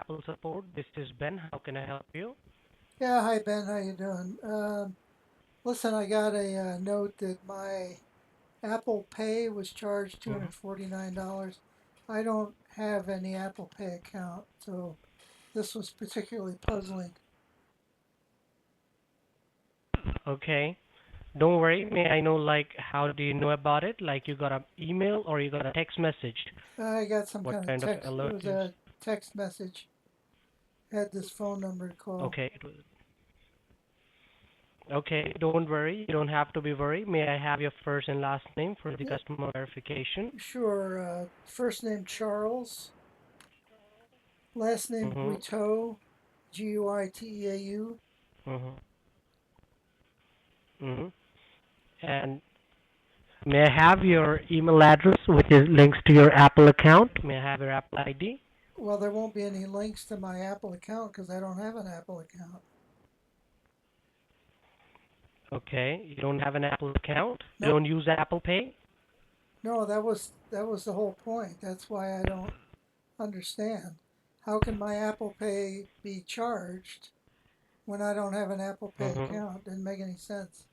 Apple support. This is Ben. How can I help you? Yeah, hi Ben, how you doing? Listen, I got a note that my Apple Pay was charged Mhm. $249. I don't have any Apple Pay account, so this was particularly puzzling. Okay. Don't worry. May I know, like, how do you know about it? Like, you got an email or you got a text message? I got some What kind of kind of text. It alert was is? a text message. Had this phone number to call. Okay. Okay. Don't worry. You don't have to be worried. May I have your first and last name for the Yeah, customer verification? sure. First name Charles, last name Mm-hmm. Guiteau, Guiteau. Mm-hmm. Mm-hmm. And may I have your email address, which is links to your Apple account? May I have your Apple ID? Well, there won't be any links to my Apple account because I don't have an Apple account. Okay. You don't have an Apple account? You Nope. don't use Apple Pay? No, that was the whole point. That's why I don't understand. How can my Apple Pay be charged when I don't have an Apple Pay Mm-hmm. account? Didn't make any sense.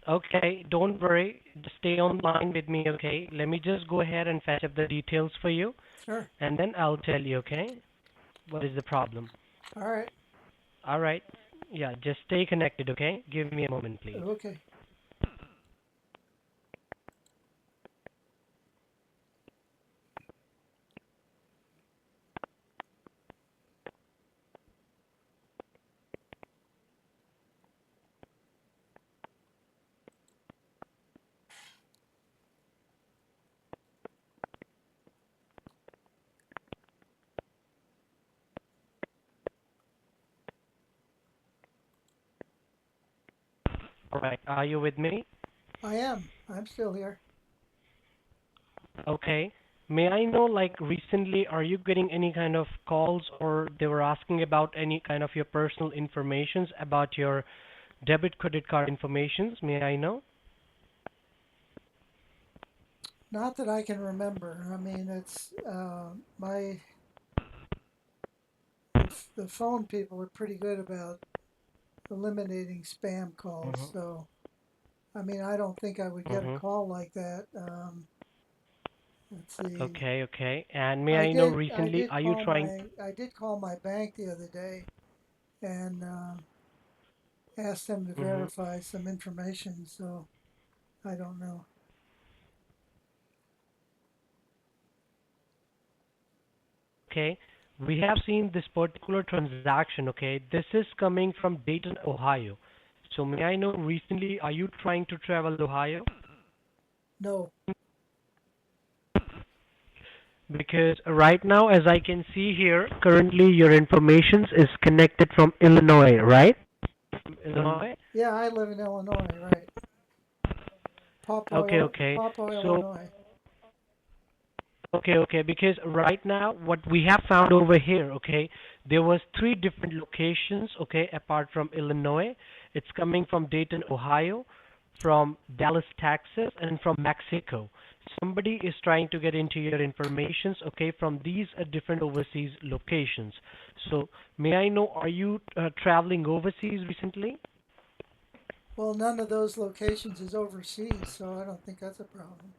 Okay, don't worry. Just stay online with me, okay? Let me just go ahead and fetch up the details for you, Sure. and then I'll tell you, okay? What is the problem? All right. All right. Yeah, just stay connected, okay? Give me a moment, please. Okay. All right. Are you with me? I am. I'm still here. Okay. May I know, like, recently, are you getting any kind of calls or they were asking about any kind of your personal informations about your debit credit card informations? May I know? Not that I can remember. I mean, it's my the phone people are pretty good about eliminating spam calls. Mm-hmm. So I mean, I don't think I would get a Mm-hmm. call like that. Let's see. Okay, okay. And may I I know did. I recently, did are you call trying? my. I did call my bank the other day and asked them to Mm-hmm. verify some information. So I don't know. Okay, we have seen this particular transaction. Okay, this is coming from Dayton, Ohio. So may I know recently, are you trying to travel Ohio? No. Because right now, as I can see here, currently your information is connected from Illinois, right? From Illinois. Yeah, I live in Illinois, right? Okay, okay. Papa, So Illinois. okay, okay, because right now what we have found over here, okay, there was three different locations, okay, apart from Illinois. It's coming from Dayton, Ohio, from Dallas, Texas, and from Mexico. Somebody is trying to get into your informations, okay, from these different overseas locations. So, may I know, are you traveling overseas recently? Well, none of those locations is overseas, so I don't think that's a problem.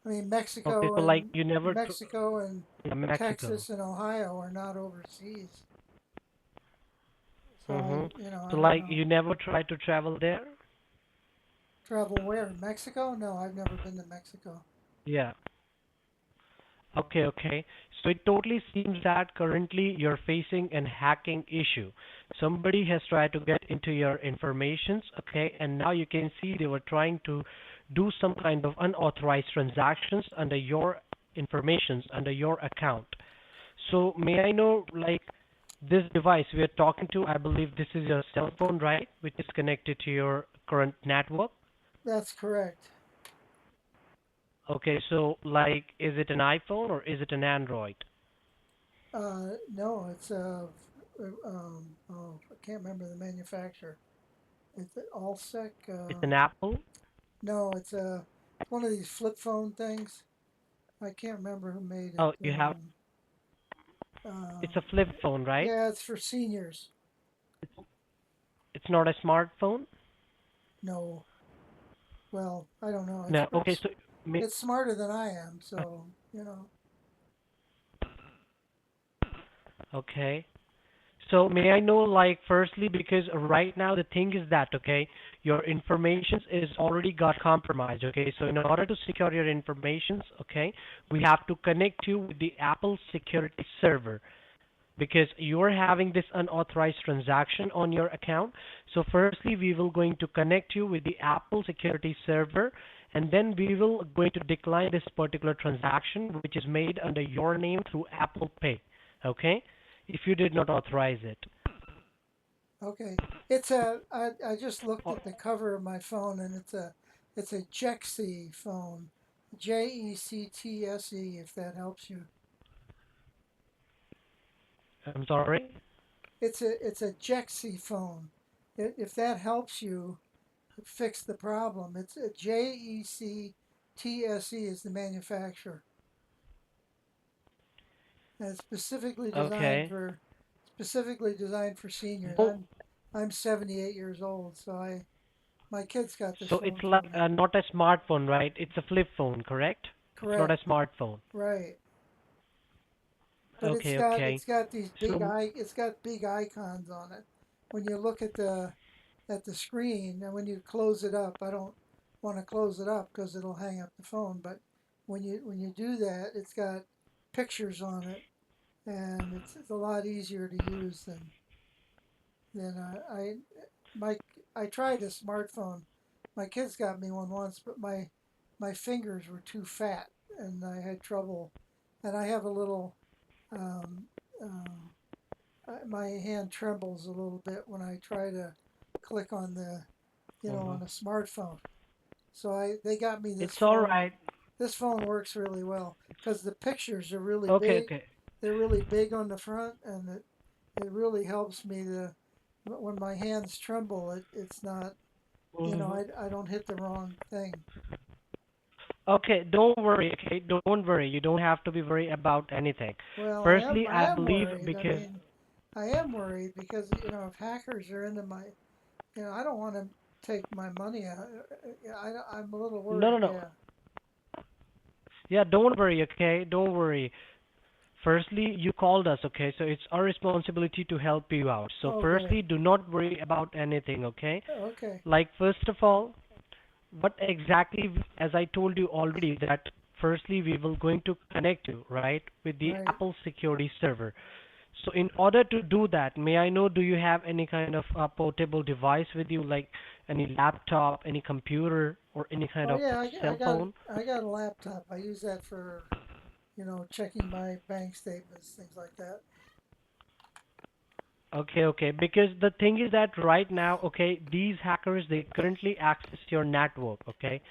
I mean, Okay, so like you never, Mexico and yeah, Mexico. Texas and Ohio are not overseas. So Mm-hmm. I So don't like know. you never try to travel there? Travel where? Mexico? No, I've never been to Mexico. Yeah. Okay, okay. So it totally seems that currently you're facing an hacking issue. Somebody has tried to get into your informations, okay, and now you can see they were trying to do some kind of unauthorized transactions under your informations, under your account. So may I know, like, this device we are talking to, I believe this is your cell phone, right, which is connected to your current network? That's correct. Okay, so like, is it an iPhone or is it an Android? No, it's oh, I can't remember the manufacturer. It's Allsec. It's an Apple? No, it's one of these flip phone things. I can't remember who made it. Oh, you have. It's a flip phone, right? Yeah, it's for seniors. It's not a smartphone? No, well, I don't know. No. Okay, so may, It's smarter than I am, so you know. okay. So may I know, like, firstly, because right now the thing is that, okay, your information is already got compromised, okay? So in order to secure your information, okay, we have to connect you with the Apple security server because you're having this unauthorized transaction on your account. So firstly, we will going to connect you with the Apple security server, and then we will going to decline this particular transaction, which is made under your name through Apple Pay, okay? If you did not authorize it. Okay, I just looked Oh, at the cover of my phone, and it's a Jexy phone, Jectse. If that helps you, I'm sorry. it's a Jexy phone. If that helps you fix the problem, it's a Jectse is the manufacturer, and it's Okay. specifically designed for seniors. Don't, I'm 78 years old, so I my kids got this so it's phone like for me. not a smartphone, right? It's a flip phone, correct? It's not a Correct, smartphone. right. But Okay, okay. So, it's got big icons on it. When you look at the screen, and when you close it up, I don't want to close it up because it'll hang up the phone. But when you do that, it's got pictures on it, and it's a lot easier to use than my I tried a smartphone. My kids got me one once, but my fingers were too fat, and I had trouble. And I have a little um, my hand trembles a little bit when I try to click on mhm. on a smartphone. So I they got me this It's all phone. right. This phone works really well because the pictures are really Okay, big. okay. They're really big on the front, and it really helps me to when my hands tremble. It's not Mhm. I don't hit the wrong thing. Okay, don't worry, okay? Don't worry. You don't have to be worried about anything. Well, Firstly, I I am believe worried. I because mean, I am worried because if hackers are into my I don't want to take my money out. I'm a little no, worried. no, no. Yeah. Yeah, don't worry, okay? Don't worry. Firstly, you called us, okay? So it's our responsibility to help you out. So Oh, great. firstly, do not worry about anything, okay? Okay. Like first of all, what exactly, as I told you already, that firstly we will going to connect you, right, with the Right. Apple security server. So in order to do that, may I know, do you have any kind of portable device with you, like any laptop, any computer, or any kind Oh of yeah. cell phone? I got a laptop. I use that for checking my bank statements, things like that. Okay, okay. Because the thing is that right now, okay, these hackers they currently access your network, okay?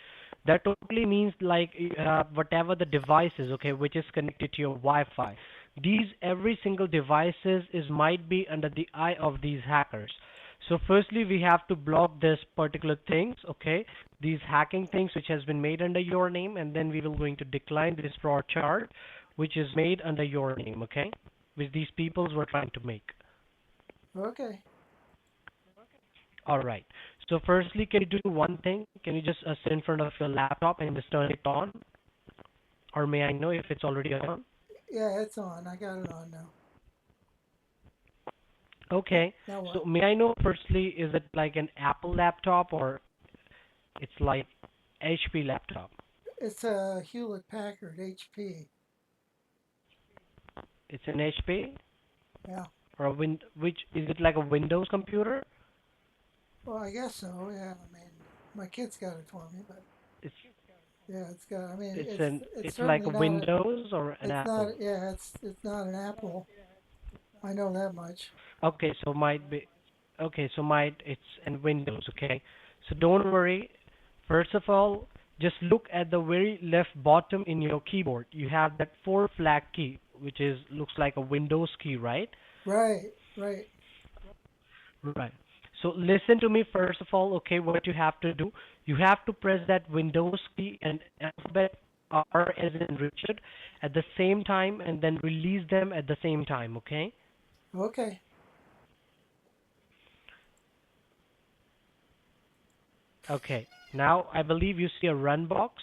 That totally means like whatever the device is, okay, which is connected to your Wi-Fi. These every single devices is might be under the eye of these hackers. So firstly, we have to block this particular things, okay? These hacking things which has been made under your name, and then we will going to decline this fraud charge, which is made under your name, okay? Which these peoples were trying to make. Okay. All right. So firstly, can you do one thing? Can you just sit in front of your laptop and just turn it on? Or may I know if it's already on? Yeah, it's on. I got it on now. Okay. Now what? So may I know firstly, is it like an Apple laptop or it's like HP laptop? It's a Hewlett Packard HP. It's an HP Yeah. or a which is it like a Windows computer? Well, I guess so. Yeah. I mean, my kids got it for me, but It's yeah, it's got. I mean, it's it's like certainly a not a. Windows or an It's not. Apple. Yeah. It's not an Apple. I know that much. Okay, so might be okay, so might it's in Windows, okay? So don't worry. First of all, just look at the very left bottom in your keyboard. You have that four flag key, which is looks like a Windows key, right? Right. Right. Right. So listen to me first of all, okay, what you have to do. You have to press that Windows key and alphabet. R as in Richard, at the same time, and then release them at the same time, okay? Okay. Okay. Now I believe you see a run box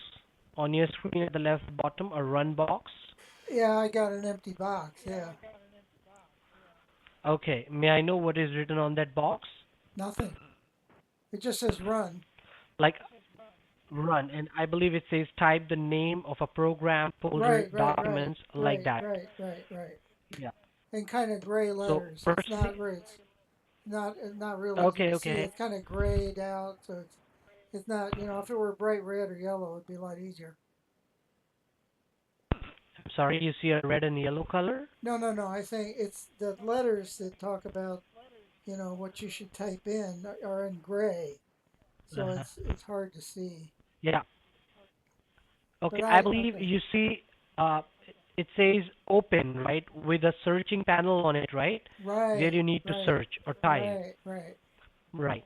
on your screen at the left bottom, a run box. Yeah, I got an empty box. Yeah. Okay. May I know what is written on that box? Nothing. It just says run. Like run, and I believe it says type the name of a program, folder, Right, right, right, documents, like right, that. right, right, right. Yeah. And kind of gray So letters. It's firstly, not red. It's not real easy okay, to see. okay. It's kind of grayed out, so it's not. If it were bright red or yellow, it'd be a lot easier. I'm sorry, you see a red and yellow color? No, no, no. I think it's the letters that talk about what you should type in are in gray, so Uh-huh. it's hard to see. Yeah. But Okay, I I believe okay. you see uh, it says open, right, with a searching panel on it, right? Where Right, you need to right, search or type. right, right, Right.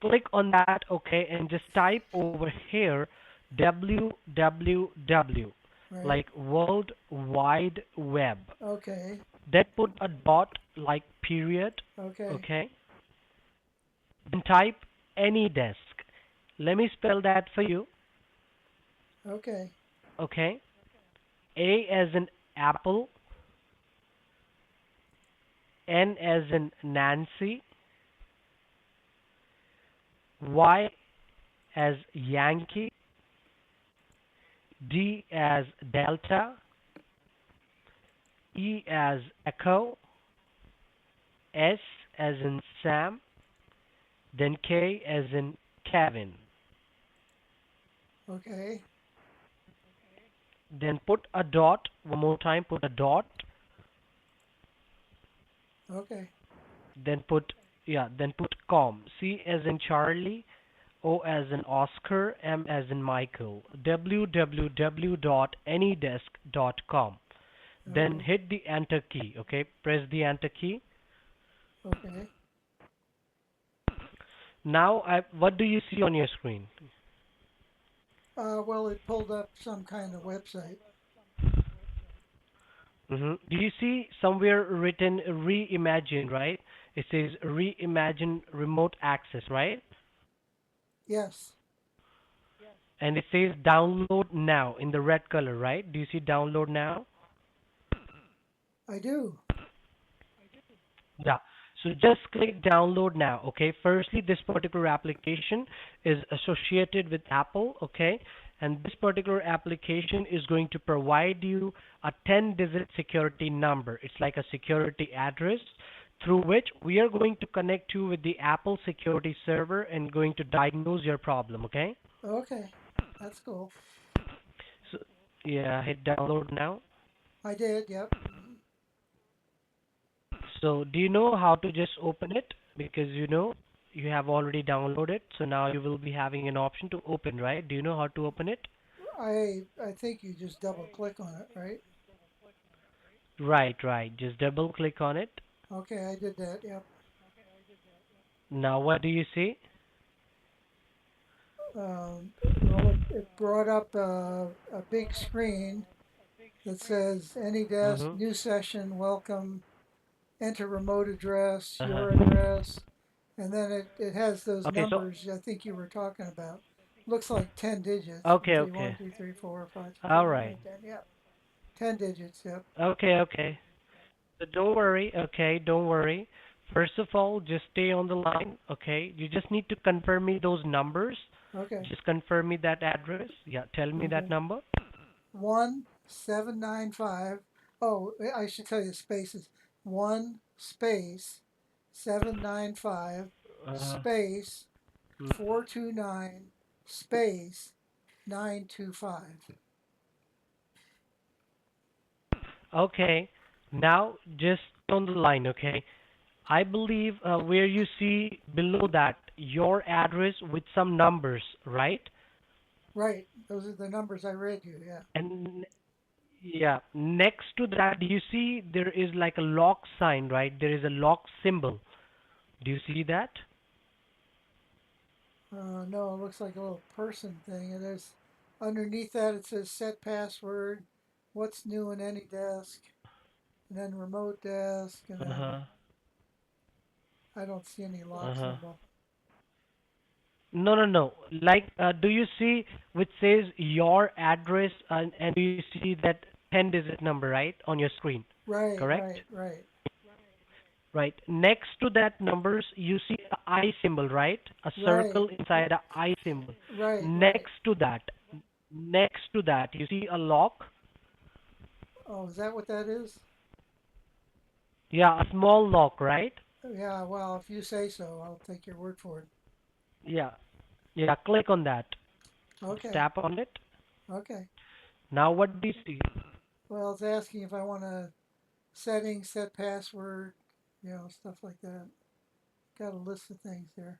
Click on that, okay, and just type over here www, right. like World Wide Web. Okay, Then put a dot like period, okay, okay? Then type any desk. Let me spell that for you, okay, okay? A as in apple, N as in Nancy, Y as Yankee, D as Delta, E as Echo, S as in Sam, then K as in Kevin. okay, Then put a dot, one more time, put a dot, okay, then put, yeah, then put com. C as in Charlie, O as in Oscar, M as in Michael, www.anydesk.com. Then okay, hit the enter key, okay? Press the enter key. okay. Now, what do you see on your screen? Well, it pulled up some kind of website. Do you see somewhere written reimagine, right? It says reimagine remote access, right? Yes, And it says download now in the red color, right? Do you see download now? I do. Yeah. So just click download now, okay? Firstly, this particular application is associated with Apple, okay? And this particular application is going to provide you a 10-digit security number. It's like a security address through which we are going to connect you with the Apple security server and going to diagnose your problem, okay? Okay, that's cool. So yeah, hit download now. I did. Yep. So do you know how to just open it? Because you know you have already downloaded, so now you will be having an option to open, right? Do you know how to open it? I think you just double click on it, right? Right, right. Just double click on it. Okay, I did that. Yep. Now what do you see? Well, it brought up a big screen that says any desk, Mm-hmm. new session, welcome, enter remote address, Uh-huh. your address, and then it has those Okay, so numbers I think you were talking about. Looks like 10 digits. Let's okay, see, one, okay. 2, 3, 4, 5, 6, All 7, 8, right. 9, 10. Yep. 10 digits. Yep. Okay, okay. So don't worry, okay, don't worry. First of all, just stay on the line, okay? You just need to confirm me those numbers. Okay. Just confirm me that address. Yeah, tell me that Okay. number. 1795. Oh, I should tell you spaces. One space 795 Uh, space mm, 429 space 925. okay. Now just on the line, okay? I believe where you see below that your address with some numbers, right? Right. Those are the numbers I read you. Yeah. And yeah, next to that, do you see there is like a lock sign, right? There is a lock symbol. Do you see that? No, it looks like a little person thing. And there's underneath that it says set password, what's new in any desk, and then remote desk, and then Uh-huh. I don't see any lock Uh-huh. symbol. No, no, no. Like, do you see which says your address and do you see that 10-digit number, right, on your screen? Right, Correct? right, right, Right. Next to that numbers, you see a I symbol, right? A right, circle inside a I symbol. right, right. Next to that, you see a lock. Oh, is that what that is? Yeah, a small lock, right? Yeah, well, if you say so, I'll take your word for it. Yeah. Yeah, click on that. Just Okay, tap on it. okay. Now what do you see? Well, it's asking if I want to settings, set password, stuff like that. Got a list of things there.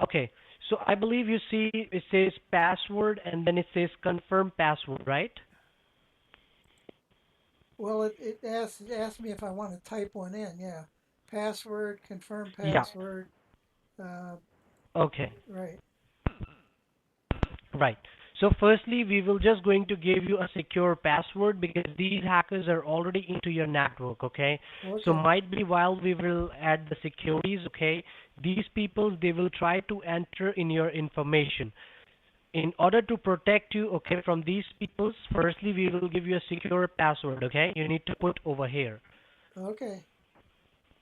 Okay. So I believe you see it says password and then it says confirm password, right? Well, it asked me if I want to type one in. Yeah, password, confirm Yeah. password. Uh, Okay. right. Right. So firstly, we will just going to give you a secure password because these hackers are already into your network, okay? So Okay. might be while we will add the securities, okay, these people, they will try to enter in your information. In order to protect you, okay, from these people, firstly, we will give you a secure password, okay? You need to put over here. Okay.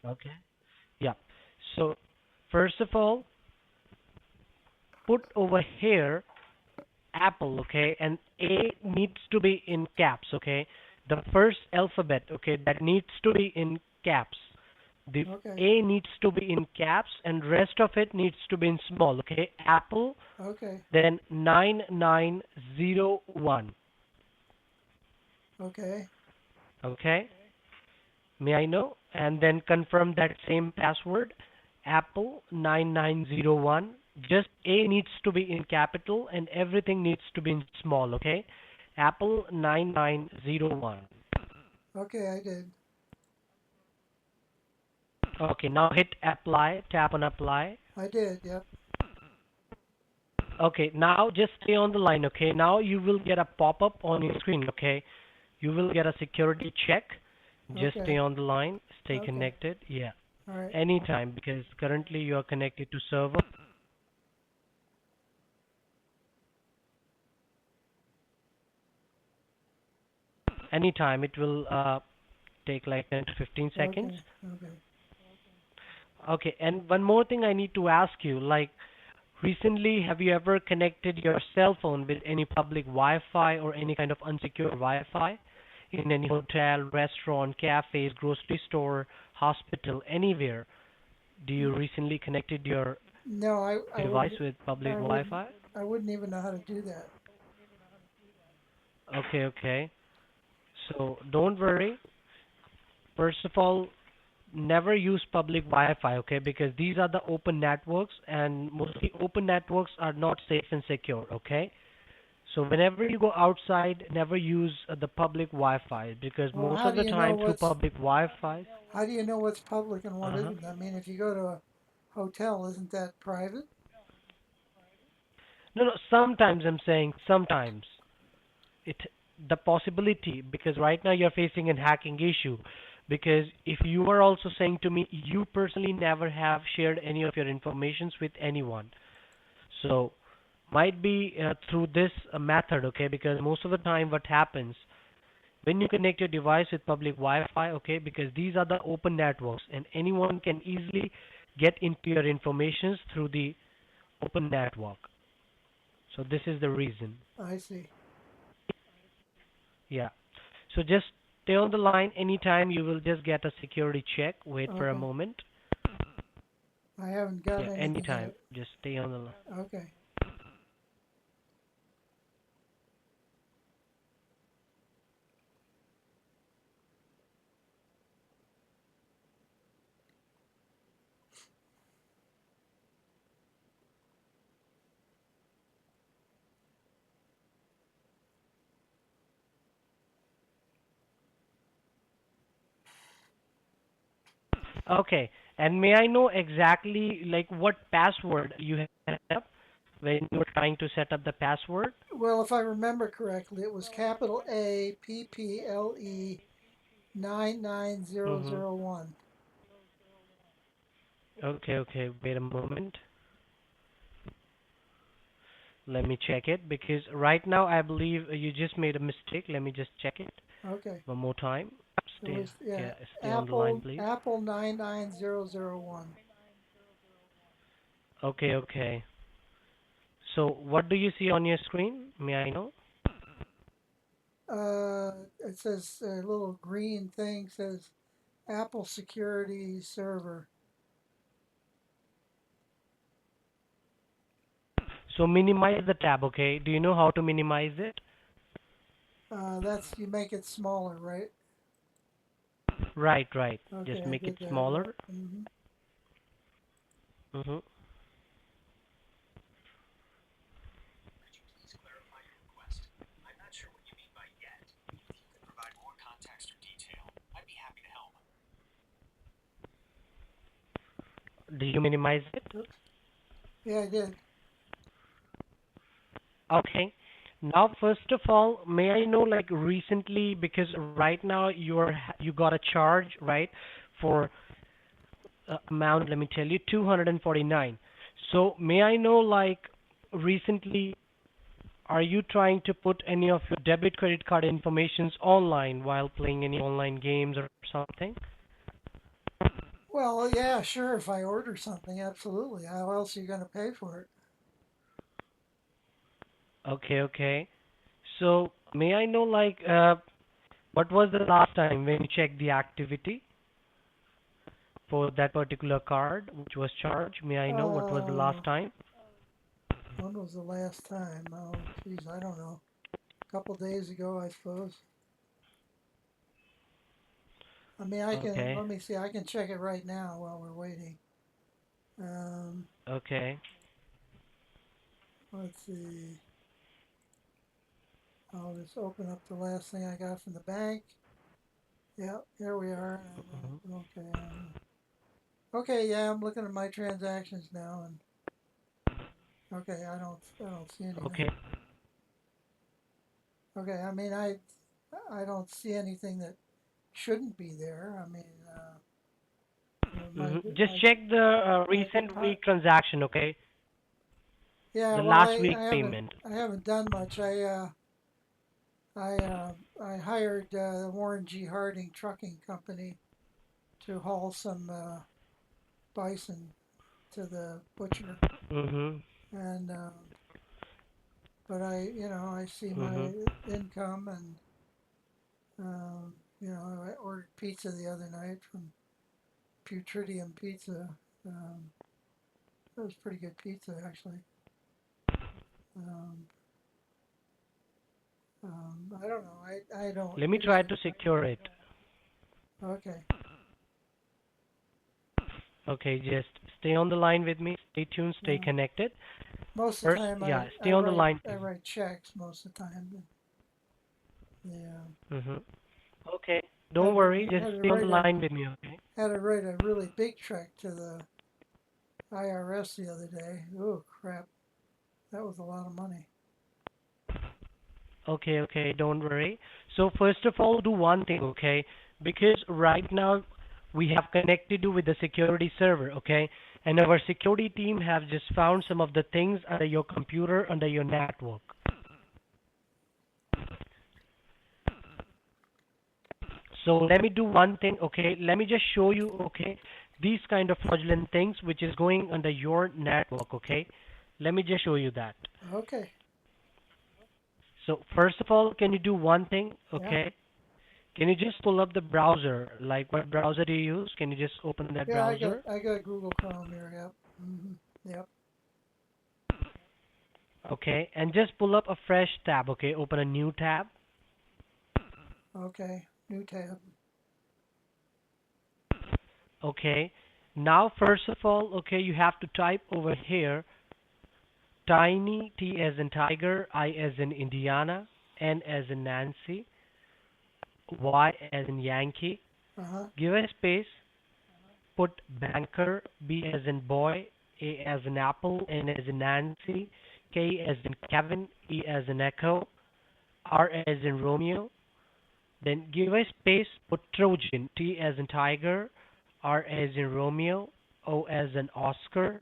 Okay. Yeah. So first of all, put over here Apple, okay, and A needs to be in caps, okay. The first alphabet, okay, that needs to be in caps. The Okay. A needs to be in caps, and rest of it needs to be in small, okay. Apple, Okay. then 9901, Okay. okay. May I know? And then confirm that same password, Apple 9901. Just A needs to be in capital and everything needs to be in small, okay? Apple 9901. Okay. I did. Okay, now hit apply, tap on apply. I did. Yep. Okay, now just stay on the line, okay? Now you will get a pop-up on your screen, okay? You will get a security check. Just stay Okay. on the line, stay Okay. connected. Yeah, All right. anytime because currently you are connected to server. Anytime it will take like 10 to 15 seconds. Okay. Okay. Okay, and one more thing I need to ask you, like recently have you ever connected your cell phone with any public Wi-Fi or any kind of unsecured Wi-Fi in any hotel, restaurant, cafes, grocery store, hospital, anywhere? Do you recently connected your No, I device wouldn't. with public I wouldn't. Wi-Fi? I wouldn't even know how to do that. Okay, okay. So don't worry. First of all, never use public Wi-Fi, okay? Because these are the open networks, and mostly open networks are not safe and secure, okay? So whenever you go outside, never use the public Wi-Fi because Well, most how of do the you know time through what's public Wi-Fi. how do you know what's public and what Uh-huh. isn't? I mean, if you go to a hotel, isn't that private? No, no. Sometimes I'm saying sometimes it the possibility because right now you're facing a hacking issue. Because if you are also saying to me you personally never have shared any of your informations with anyone, so might be through this method, okay? Because most of the time, what happens when you connect your device with public Wi-Fi, okay? Because these are the open networks, and anyone can easily get into your informations through the open network. So this is the reason. I see. Yeah. So just stay on the line. Anytime you will just get a security check. Wait for a Okay. moment. I haven't got Yeah, anything anytime. yet. Just stay on the line. Okay. Okay. And may I know exactly like what password you have set up when you were trying to set up the password? Well, if I remember correctly, it was capital A PPLE 99001. Mm-hmm. Okay, okay. Wait a moment. Let me check it because right now I believe you just made a mistake. Let me just check it Okay. one more time. It Stay, was, yeah, yeah, stay on the line, please. Apple 99001. Okay, okay. So what do you see on your screen? May I know? It says a little green thing says Apple Security Server. So minimize the tab, okay? Do you know how to minimize it? That's you make it smaller, right? Right, right. Okay, Just I make it did that. Yep. smaller. Hmm. Mm-hmm. Do you minimize it? Oops. Yeah, I did. Okay. Now, first of all, may I know like recently because right now you got a charge, right, for amount, let me tell you, 249. So, may I know like recently are you trying to put any of your debit credit card informations online while playing any online games or something? Well, yeah, sure. If I order something, absolutely. How else are you going to pay for it? Okay, okay. So, may I know like what was the last time when you checked the activity for that particular card which was charged? May I know what was the Uh, last time? when was the last time? Oh, geez, I don't know. A couple days ago, I suppose. I mean, I can, Okay, let me see, I can check it right now while we're waiting. Um, okay. let's see. I'll just open up the last thing I got from the bank. Yep, here we are. Mhm. Okay. Okay, yeah, I'm looking at my transactions now, and okay, I don't see Okay. anything. Okay, I mean, I don't see anything that shouldn't be there. I mean, Just check the my recent deposit. week transaction, okay? Yeah, The well, last week payment. I haven't done much. I hired the Warren G. Harding Trucking Company to haul some bison to the butcher, Mhm. and but I see my Mhm. income, and I ordered pizza the other night from Putridium Pizza. Um, it was pretty good pizza actually. Um, I don't know. I don't Let me use try it. to secure it. Okay. Okay, just stay on the line with me. Stay tuned. Stay Uh, connected. Most of the First, time yeah, stay on the line, I please. write checks most of the time. But yeah. Mhm. Okay. Don't worry. Just Had to stay on the write a line with me, okay? really big check to the IRS the other day. Oh crap. That was a lot of money. Okay, okay. Don't worry. So first of all, do one thing, okay? Because right now we have connected you with the security server, okay? And our security team have just found some of the things under your computer, under your network. So let me do one thing, okay? Let me just show you, okay, these kind of fraudulent things which is going under your network, okay? Let me just show you that. Okay. So first of all, can you do one thing, Yeah. okay? Can you just pull up the browser? Like what browser do you use? Can you just open that Yeah, browser? I got Google Chrome here. Yep. Yep. Okay, and just pull up a fresh tab, okay? Open a new tab. Okay. New tab. Okay. Now first of all, okay, you have to type over here tiny T as in tiger, I as in Indiana, N as in Nancy, Y as in Yankee. Uh huh. Give a space. put banker, B as in boy, A as in apple, N as in Nancy, K as in Kevin, E as in echo, R as in Romeo. Then give a space, put Trojan, T as in tiger, R as in Romeo, O as in Oscar,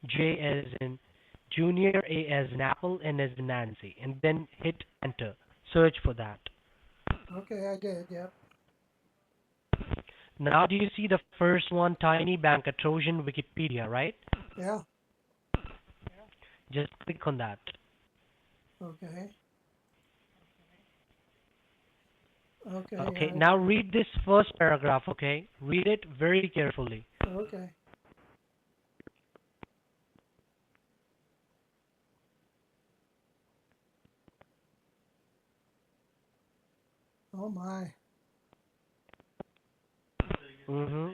J as in Junior, A as in Apple, N as in Nancy, and then hit enter. Search for that. Okay, I did. Yep. Now do you see the first one, Tiny Banker Trojan Wikipedia, right? Yeah. Just click on that. Okay. Okay. Okay, now read this first paragraph, okay? Read it very carefully. Okay. Oh my. Mm-hmm.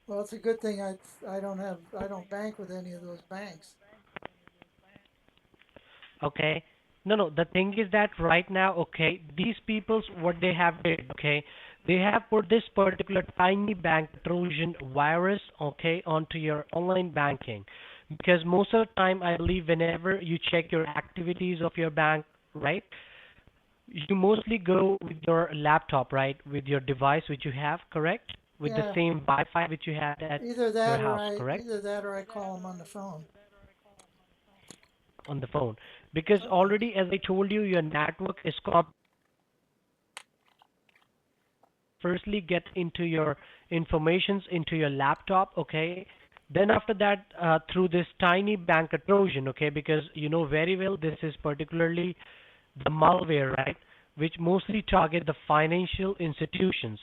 Well, it's a good thing I don't bank with any of those banks. Okay. No, no. The thing is that right now, okay, these people's what they have did, okay, they have put this particular tiny bank Trojan virus, okay, onto your online banking, because most of the time, I believe, whenever you check your activities of your bank, right, you mostly go with your laptop, right, with your device which you have, correct, with the Yeah. same Wi-Fi which you had at your house, correct, Either that or I call them on the phone. on the phone, because Sometimes. already, as I told you, your network is firstly get into your informations into your laptop, okay, then after that through this tiny bank Trojan, okay, because you know very well this is particularly the malware, right, which mostly target the financial institutions.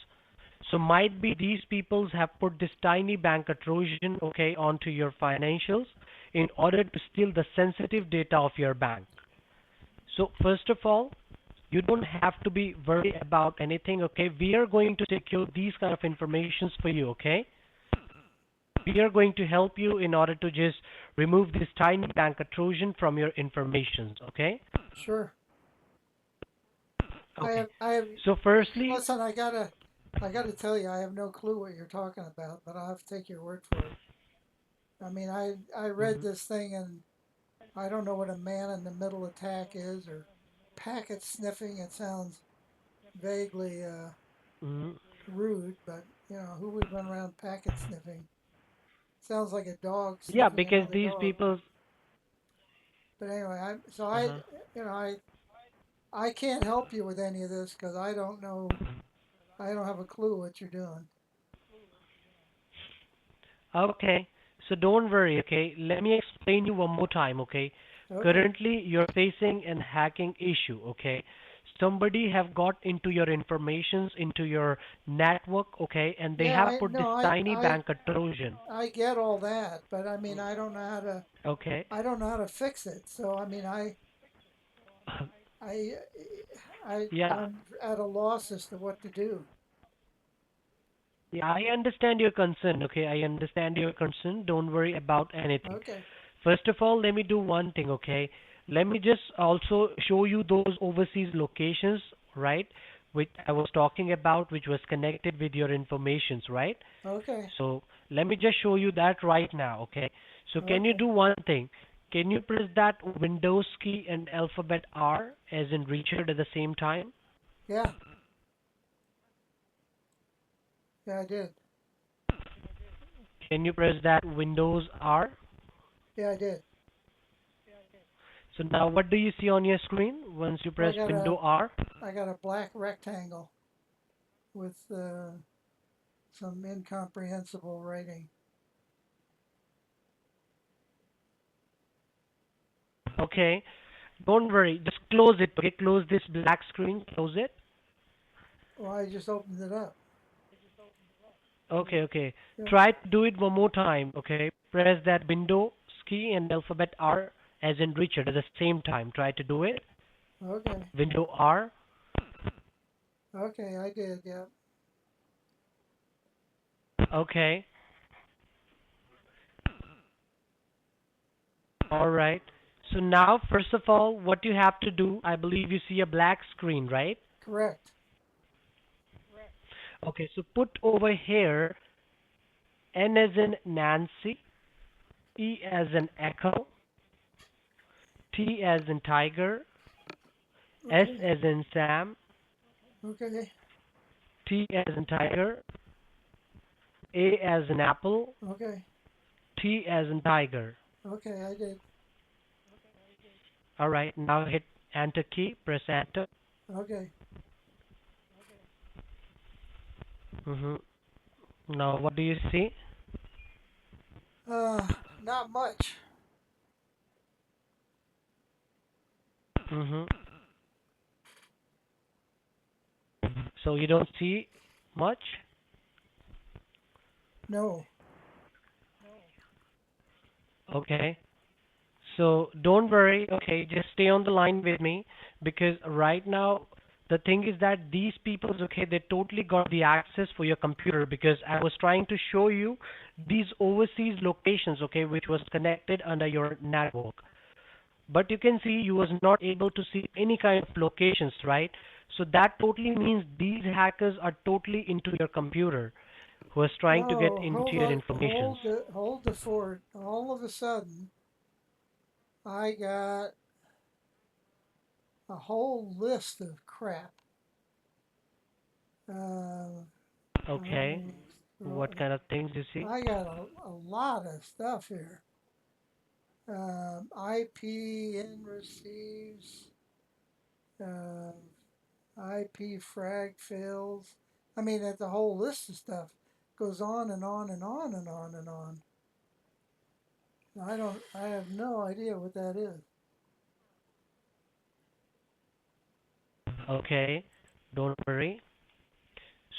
So might be these peoples have put this tiny bank Trojan, okay, onto your financials in order to steal the sensitive data of your bank. So first of all, you don't have to be worried about anything, okay? We are going to secure these kind of informations for you, okay? We are going to help you in order to just remove this tiny bank Trojan from your informations, okay? Sure. Okay. I have. So firstly, Listen, I gotta tell you, I have no clue what you're talking about, but I'll have to take your word for it. I mean, I read mhm, this thing and I don't know what a man in the middle attack is or packet sniffing. It sounds vaguely mhm. rude, but who would run around packet sniffing? Sounds like a dog Yeah, sniffing because another these dog. people, But anyway, uh-huh. you know, I can't help you with any of this because I don't know. I don't have a clue what you're doing. Okay. So don't worry, okay? Let me explain you one more time, okay? Okay. Currently, you're facing an hacking issue, okay? Somebody have got into your informations, into your network, okay? And they Yeah, have put this tiny bank Trojan, I get all that, but I mean, okay? I don't know how to fix it. So I mean, I, Yeah, I'm at a loss as to what to do. yeah, I understand your concern, okay? I understand your concern. Don't worry about anything. Okay. First of all, let me do one thing, okay? Let me just also show you those overseas locations, right? Which I was talking about, which was connected with your informations, right? Okay. So let me just show you that right now, okay? So can you Okay. do one thing? Can you press that Windows key and alphabet R as in Richard at the same time? Yeah. Yeah, I did. Can you press that Windows R? Yeah, I did. So now what do you see on your screen once you Well, press Window R? I got a black rectangle with some incomprehensible writing. Okay, don't worry, just close it, okay? Close this black screen, close it. Well, I just opened it up. Okay, okay. Yeah. Try to do it one more time, okay? Press that Windows key and alphabet R as in Richard at the same time. Try to do it. Okay. Window R. Okay, I did. Yeah. Okay. All right. So now, first of all, what you have to do, I believe you see a black screen, right? Correct. Okay, so put over here N as in Nancy, E as in Echo, T as in Tiger, S Okay. as in Sam, Okay. T as in Tiger, A as in Apple, Okay. T as in Tiger. Okay. I did. All right, now hit Enter key, press Enter. Okay. hmm Now what do you see? Not much. hmm So you don't see much? No. Okay. So don't worry, okay, just stay on the line with me because right now the thing is that these people, okay, they totally got the access for your computer because I was trying to show you these overseas locations, okay, which was connected under your network. But you can see you was not able to see any kind of locations, right? So that totally means these hackers are totally into your computer who is trying to get Oh, into hold your on. informations. Hold the fort. All of a sudden, I got a whole list of crap. Uh, let Okay. me What kind of things you see? I got a lot of stuff here. IP in receives, uh, IP frag fails. I mean, that the whole list of stuff goes on and on and on and on and on. I have no idea what that is. Okay. Don't worry.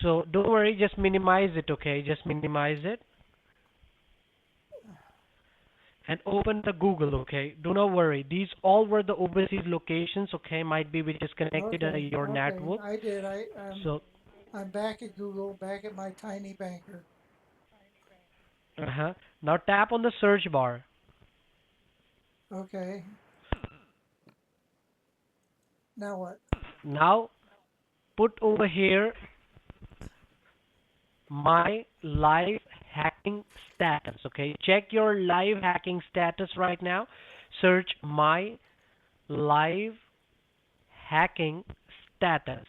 So don't worry, just minimize it, okay? Just minimize it and open the Google, okay? Do not worry. These all were the overseas locations, okay? Might be which is connected to your Okay, network. I did. So, I'm back at Google, back at my tiny banker. uh-huh. Now tap on the search bar. Okay, now what? Now put over here my live hacking status, okay? Check your live hacking status right now. Search my live hacking status.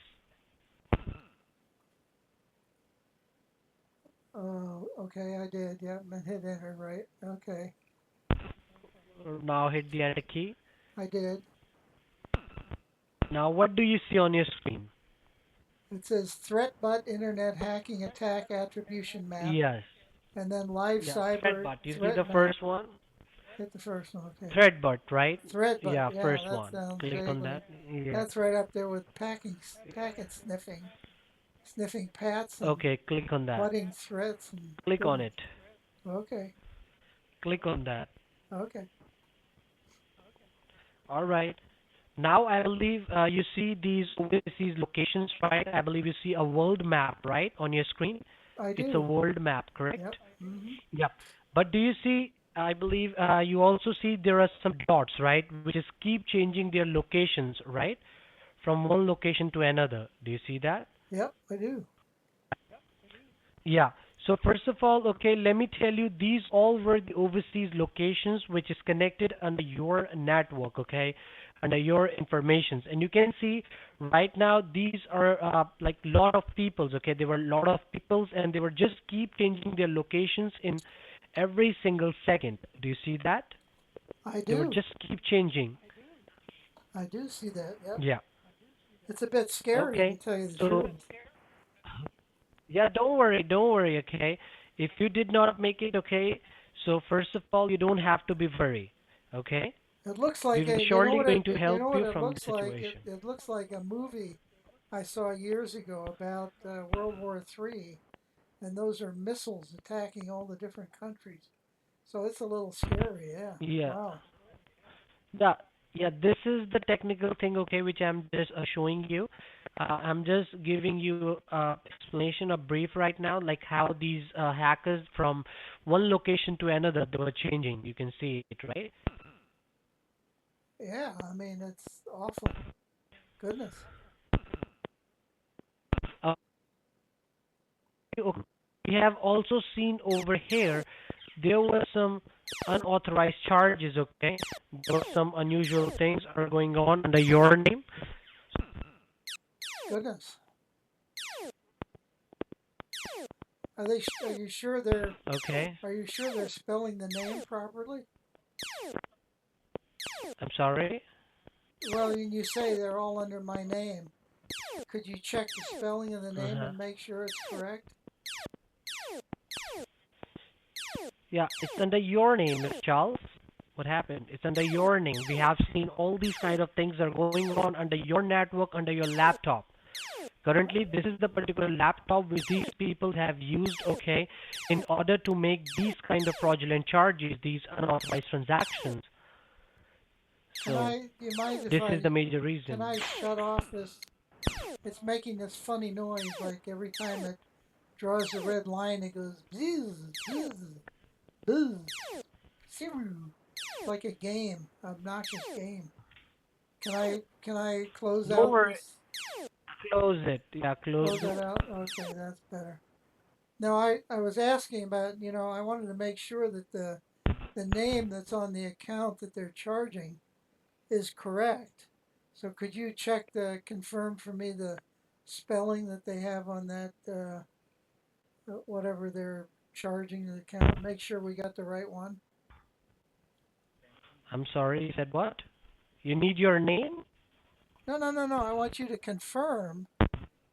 Oh, okay, I did. Yep, and hit enter, right? Okay, Now hit the enter key. I did. Now what do you see on your screen? It says threat but internet hacking attack attribution map, Yes. and then live Yeah, cyber Threadbot. You see threat the map. first one? Hit the first one. Okay, Threadbot, right? threat but Yeah, yeah, first that one. sounds Click on vaguely. that. Yeah. That's right up there with packet sniffing, sniffing pats and Okay, click on that. budding threats and Click on goodness. it. Okay, Click on that. okay. All right. Now I believe you see these overseas locations, right? I believe you see a world map, right, on your screen. I It's a do. world map, Yep. correct? Hmm. Yep. But do you see, I believe you also see there are some dots, right, which is keep changing their locations, right, from one location to another. Do you see that? Yep, I do. Yeah. So first of all, okay, let me tell you, these all were the overseas locations which is connected under your network, okay, under your informations. And you can see right now these are like lot of peoples, okay. There were a lot of peoples and they were just keep changing their locations in every single second. Do you see that? I They would do. just keep changing. I do see that. Yep. Yeah. It's a bit scary to Okay. tell you the So truth. yeah, don't worry, okay? If you did not make it, okay, so first of all, you don't have to be worried, okay? It looks We like will you know surely what going to you help know what you it from the looks like. situation. It looks like a movie I saw years ago about World War III, and those are missiles attacking all the different countries. So it's a little scary. Yeah. Yeah, Wow. yeah, yeah. This is the technical thing, okay, which I'm just showing you. I'm just giving you explanation, a brief right now, like how these hackers from one location to another they were changing. You can see it, right? Yeah. I mean, it's awful. Goodness. Uh, okay, we have also seen over here there were some unauthorized charges, okay? There were some unusual things are going on under your name. Goodness. Are you sure they're Okay. are you sure they're spelling the name properly? I'm sorry. Well, when you say they're all under my name, could you check the spelling of the name Uh-huh. and make sure it's correct? Yeah, it's under your name, Miss Charles. What happened? It's under your name. We have seen all these kind of things are going on under your network, under your laptop. Currently, this is the particular laptop which these people have used, okay, in order to make these kind of fraudulent charges, these unauthorized transactions. So Do you mind if this is the major can reason. I shut off this? It's making this funny noise like every time it draws a red line, it goes bzz, bzz, bzz, zero. Like a game, obnoxious game. Can I close Don't out worry. this? Close it. Yeah, close Close it. that out? Okay, that's better. No, I was asking about, I wanted to make sure that the name that's on the account that they're charging is correct. So could you confirm for me the spelling that they have on that, whatever they're charging the account? Make sure we got the right one. I'm sorry, you said what? You need your name? No, no, no, no. I want you to confirm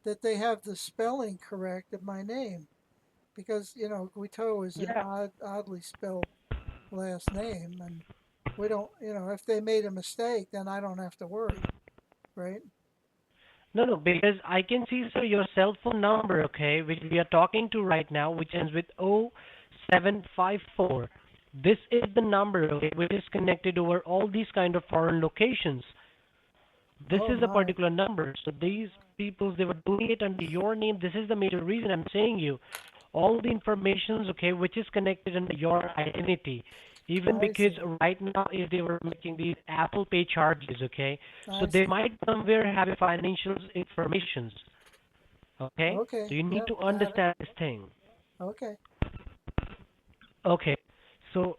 that they have the spelling correct of my name because Guiteau is an Yeah. oddly spelled last name, and we don't, if they made a mistake, then I don't have to worry, right? No, no, because I can see, sir, your cell phone number, okay, which we are talking to right now, which ends with 0754. This is the number, okay, which is connected over all these kind of foreign locations. This Oh is a my. particular number. So these people, they were doing it under your name. This is the major reason I'm saying you. All the informations, okay, which is connected under your identity. Even I because see. right now, if they were making these Apple Pay charges, okay, so I they see. might somewhere have a financial informations, okay. Okay. So you need Yep. to Got it. understand this thing. Okay. Okay. So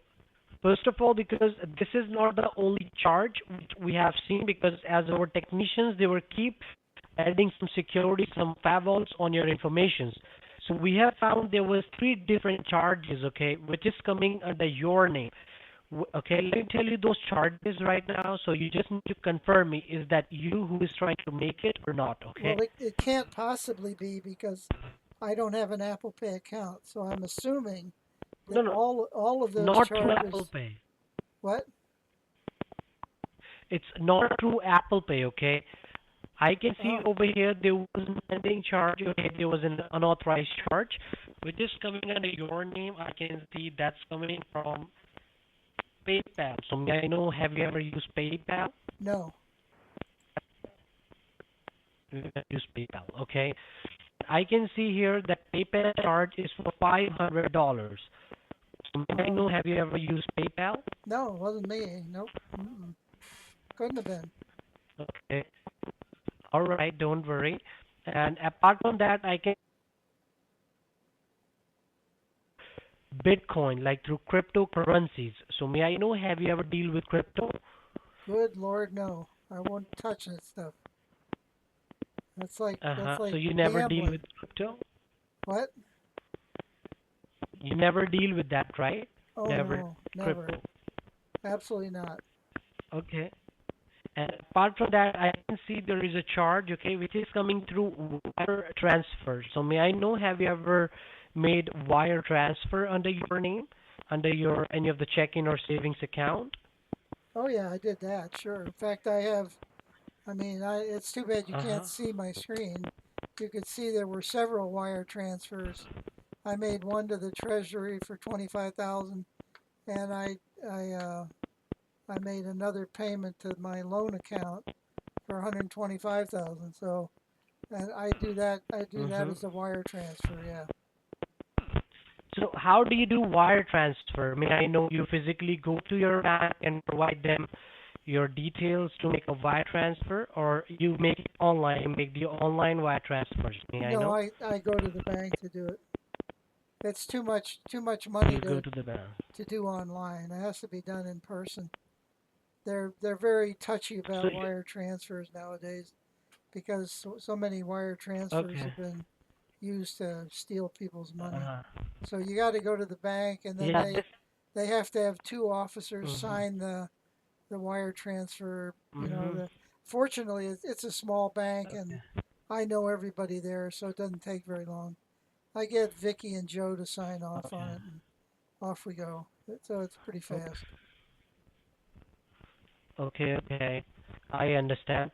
first of all, because this is not the only charge which we have seen, because as our technicians, they were keep adding some security, some firewalls on your information. So we have found there was three different charges, okay, which is coming under your name. Okay, let me tell you those charges right now. So you just need to confirm me, is that you who is trying to make it or not, okay? Well, it can't possibly be because I don't have an Apple Pay account, so I'm assuming that No, no, all of those not through Apple charges. Pay. What? It's not through Apple Pay, okay? I can see Oh, over here there was an pending charge. Okay, there was an unauthorized charge, which is coming under your name. I can see that's coming from PayPal. So may I know, have you ever used PayPal? no. You have used PayPal, okay. I can see here that PayPal charge is for $500. So may I Oh, know, have you ever used PayPal? no, it wasn't me. Nope. Mm-mm. Couldn't have been. Okay, all right, don't worry. And apart from that, I can Bitcoin, like through cryptocurrencies. So may I know, have you ever deal with crypto? Good Lord, no. I won't touch that stuff. That's Uh-huh. So like you never deal gambling. with crypto? What? You never deal with that, right? Oh Never no, never. crypto. Absolutely not. Okay. And apart from that, I can see there is a charge, okay, which is coming through wire transfer. So may I know, have you ever made wire transfer under your name, under your any of the checking or savings account? Oh yeah, I did that. Sure. In fact, I mean, it's too bad you can't Uh-huh. see my screen. You could see there were several wire transfers. I made one to the Treasury for 25,000, and I uh, I made another payment to my loan account for 125,000. So, and I do that Mm-hmm. as a wire transfer. Yeah. So how do you do wire transfer? May I know, you physically go to your bank and provide them your details to make a wire transfer, or you make it online, make the online wire transfers? May I No, know? I go to the bank to do it. it's too much You money go to the bank. to do online. It has to be done in person. They're very touchy So about wire transfers nowadays because so many wire transfers okay. have been used to steal people's money. Uh, So you got to go to the bank, and then yeah. they have to have two officers Mhm. sign the wire transfer. You know, Mhm. fortunately it's a small bank, and Okay. I know everybody there, so it doesn't take very long. I get Vicky and Joe to sign off on Okay. it, and off we go. So it's pretty Okay. fast. Okay. Okay. I understand.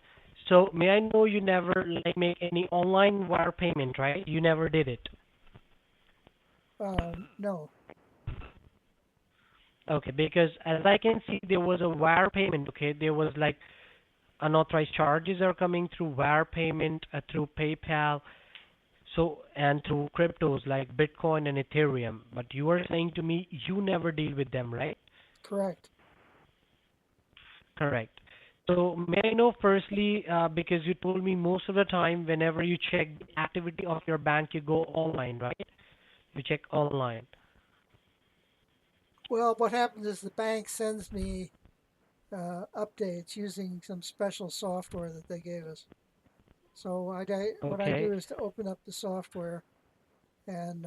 So may I know you never like make any online wire payment, right? You never did it. No, Okay, because as I can see, there was a wire payment. Okay, there was like unauthorized charges are coming through wire payment through PayPal. So and through cryptos like Bitcoin and Ethereum. But you are saying to me you never deal with them, right? correct. Correct. So may I know firstly, because you told me most of the time whenever you check the activity of your bank, you go online, right? You check online. Well, what happens is the bank sends me updates using some special software that they gave us. So what I Okay. do is to open up the software and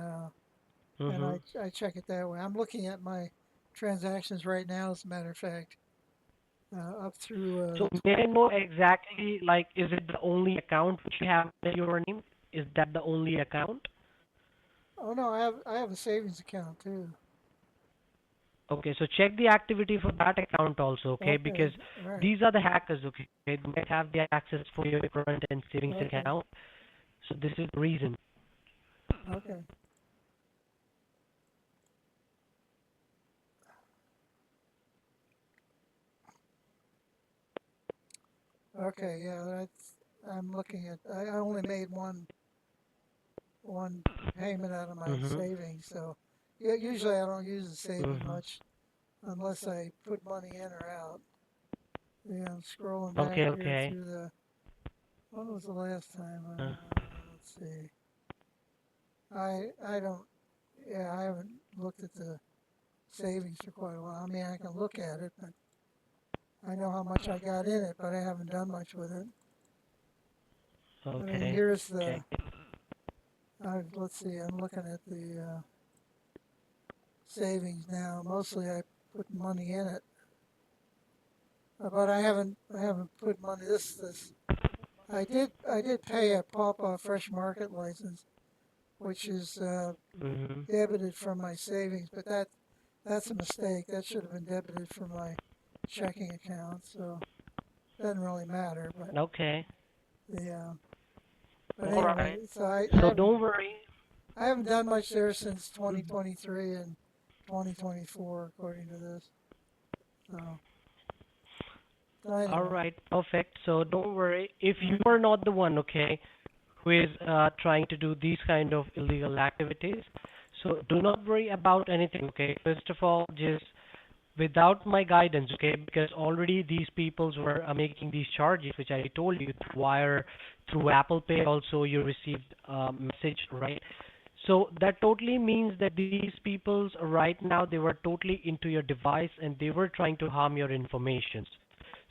Mm-hmm. I check it that way. I'm looking at my transactions right now, as a matter of fact, up through. So may I know exactly, like, is it the only account which you have in your name? Is that the only account? Oh no, I have a savings account too. Okay, so check the activity for that account also, okay? Okay, Because all right. these are the hackers, okay? They might have the access for your current and savings Okay, account. So this is the reason. okay, okay. Yeah, that's. I'm looking at. I only made one payment out of my Mm-hmm. savings, so yeah, usually I don't use the savings Mm-hmm. much unless I put money in or out. Yeah, I'm scrolling back Okay, here okay. through the. When was the last time? Uh, Let's see. I don't. Yeah, I haven't looked at the savings for quite a while. I mean, I can look at it, but I know how much I got in it, but I haven't done much with it. I mean, okay. here's Check the. it. Let's see. I'm looking at the savings now. Mostly, I put money in it, but I haven't put money. This I did pay a Papa Fresh Market license, which is Mm-hmm. debited from my savings, but that's a mistake. That should have been debited from my checking account, so it doesn't really matter. But Okay. yeah, but All anyway, right. so I So haven't don't worry. I haven't done much there since 2023 and 2024, according to this. So, so All anyway, right. Perfect. So don't worry. If you are not the one, okay, who is trying to do these kind of illegal activities. So do not worry about anything, okay? First of all, just without my guidance, okay, because already these peoples were making these charges, which I told you, through wire, through Apple Pay also you received a message, right? So that totally means that these peoples right now, they were totally into your device and they were trying to harm your information.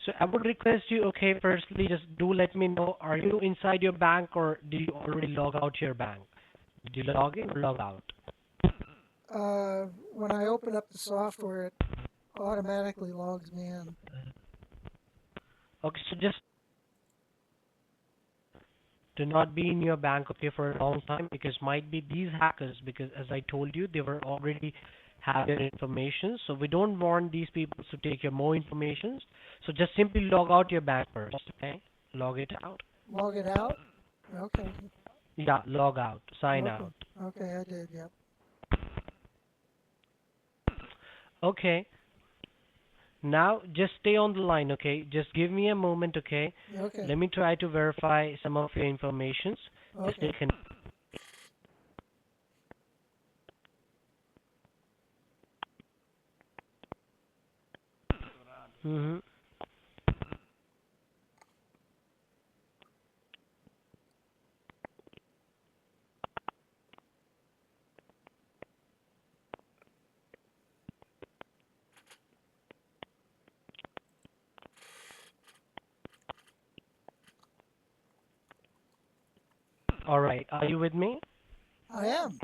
So I would request you, okay, firstly, just do let me know, are you inside your bank or did you already log out your bank? Did you log in or log out? when I open up the software, it automatically logs me in. Okay, so just do not be in your bank, okay, for a long time because might be these hackers, because as I told you, they were already have your information. So we don't want these people to take your more information. So just simply log out your bank first, okay? Log it out. Log it out. Okay. Yeah, log out, sign Okay. out. Okay, I did. Yep. Okay, now just stay on the line, okay? Just give me a moment, okay? Okay. Let me try to verify some of your informations. Just Okay. take a. Mhm. All right. Are you with me? I am.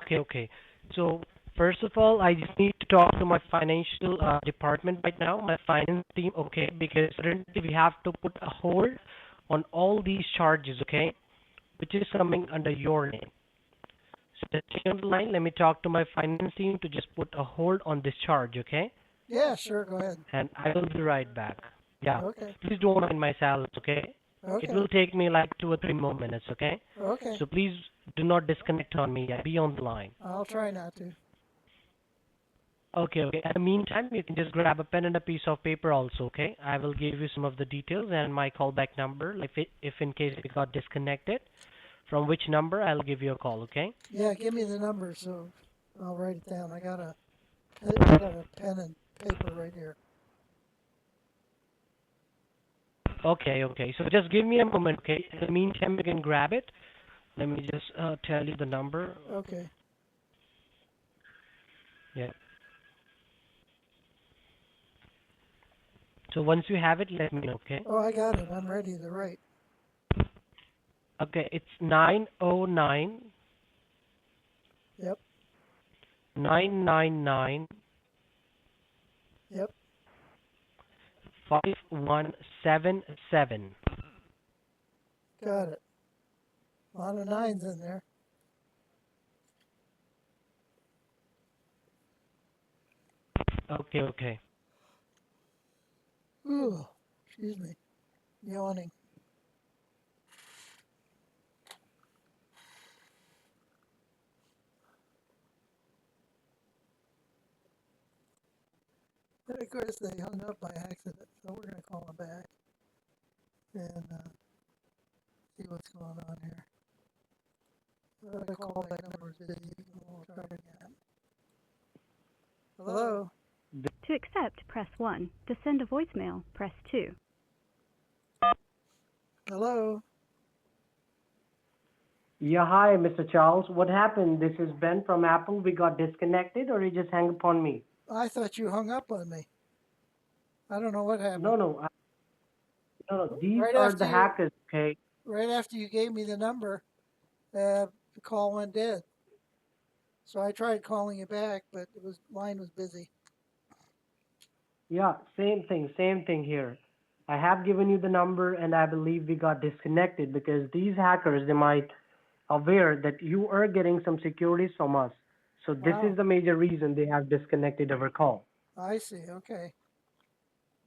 Okay, okay. So first of all, I just need to talk to my financial department right now, my finance team, okay? Because currently we have to put a hold on all these charges, okay? Which is coming under your name. So just stay on the line. Let me talk to my finance team to just put a hold on this charge, okay? Yeah, sure. Go ahead. And I will be right back. Yeah. Okay. Please don't mind my silence, okay? It Okay. will take me like 2 or 3 more minutes, okay? Okay. So please do not disconnect on me. Be on the line. I'll try not to. Okay, okay. In the meantime, you can just grab a pen and a piece of paper also, okay? I will give you some of the details and my callback number, like if in case it got disconnected, from which number I'll give you a call, okay? Yeah, give me the number so I'll write it down. I got a pen and paper right here. Okay, okay. So just give me a moment, okay? In the meantime, you can grab it. Let me just tell you the number. Okay. Yeah. So once you have it, let me know, okay? Oh, I got it. I'm ready to write. Okay, it's 909 Yep. 999 Yep. 5177. Got it. A lot of nines in there. Okay, okay. Ooh, excuse me. Yawning. But of course, they hung up by accident, so we're going to call them back and see what's going on here. The callback number is busy. We'll try it again. Hello? To accept, press 1. To send a voicemail, press 2. Hello? Yeah, hi, Mr. Charles. What happened? This is Ben from Apple. We got disconnected, or you just hang up on me? I thought you hung up on me. I don't know what happened. No, no, no, no. These Right are after the you, hackers. Okay. right after you gave me the number, the call went dead. So I tried calling you back, but line was busy. Yeah, same thing here. I have given you the number, and I believe we got disconnected because these hackers they might aware that you are getting some securities from us. So this is Oh, the major reason they have disconnected our call. I see. Okay.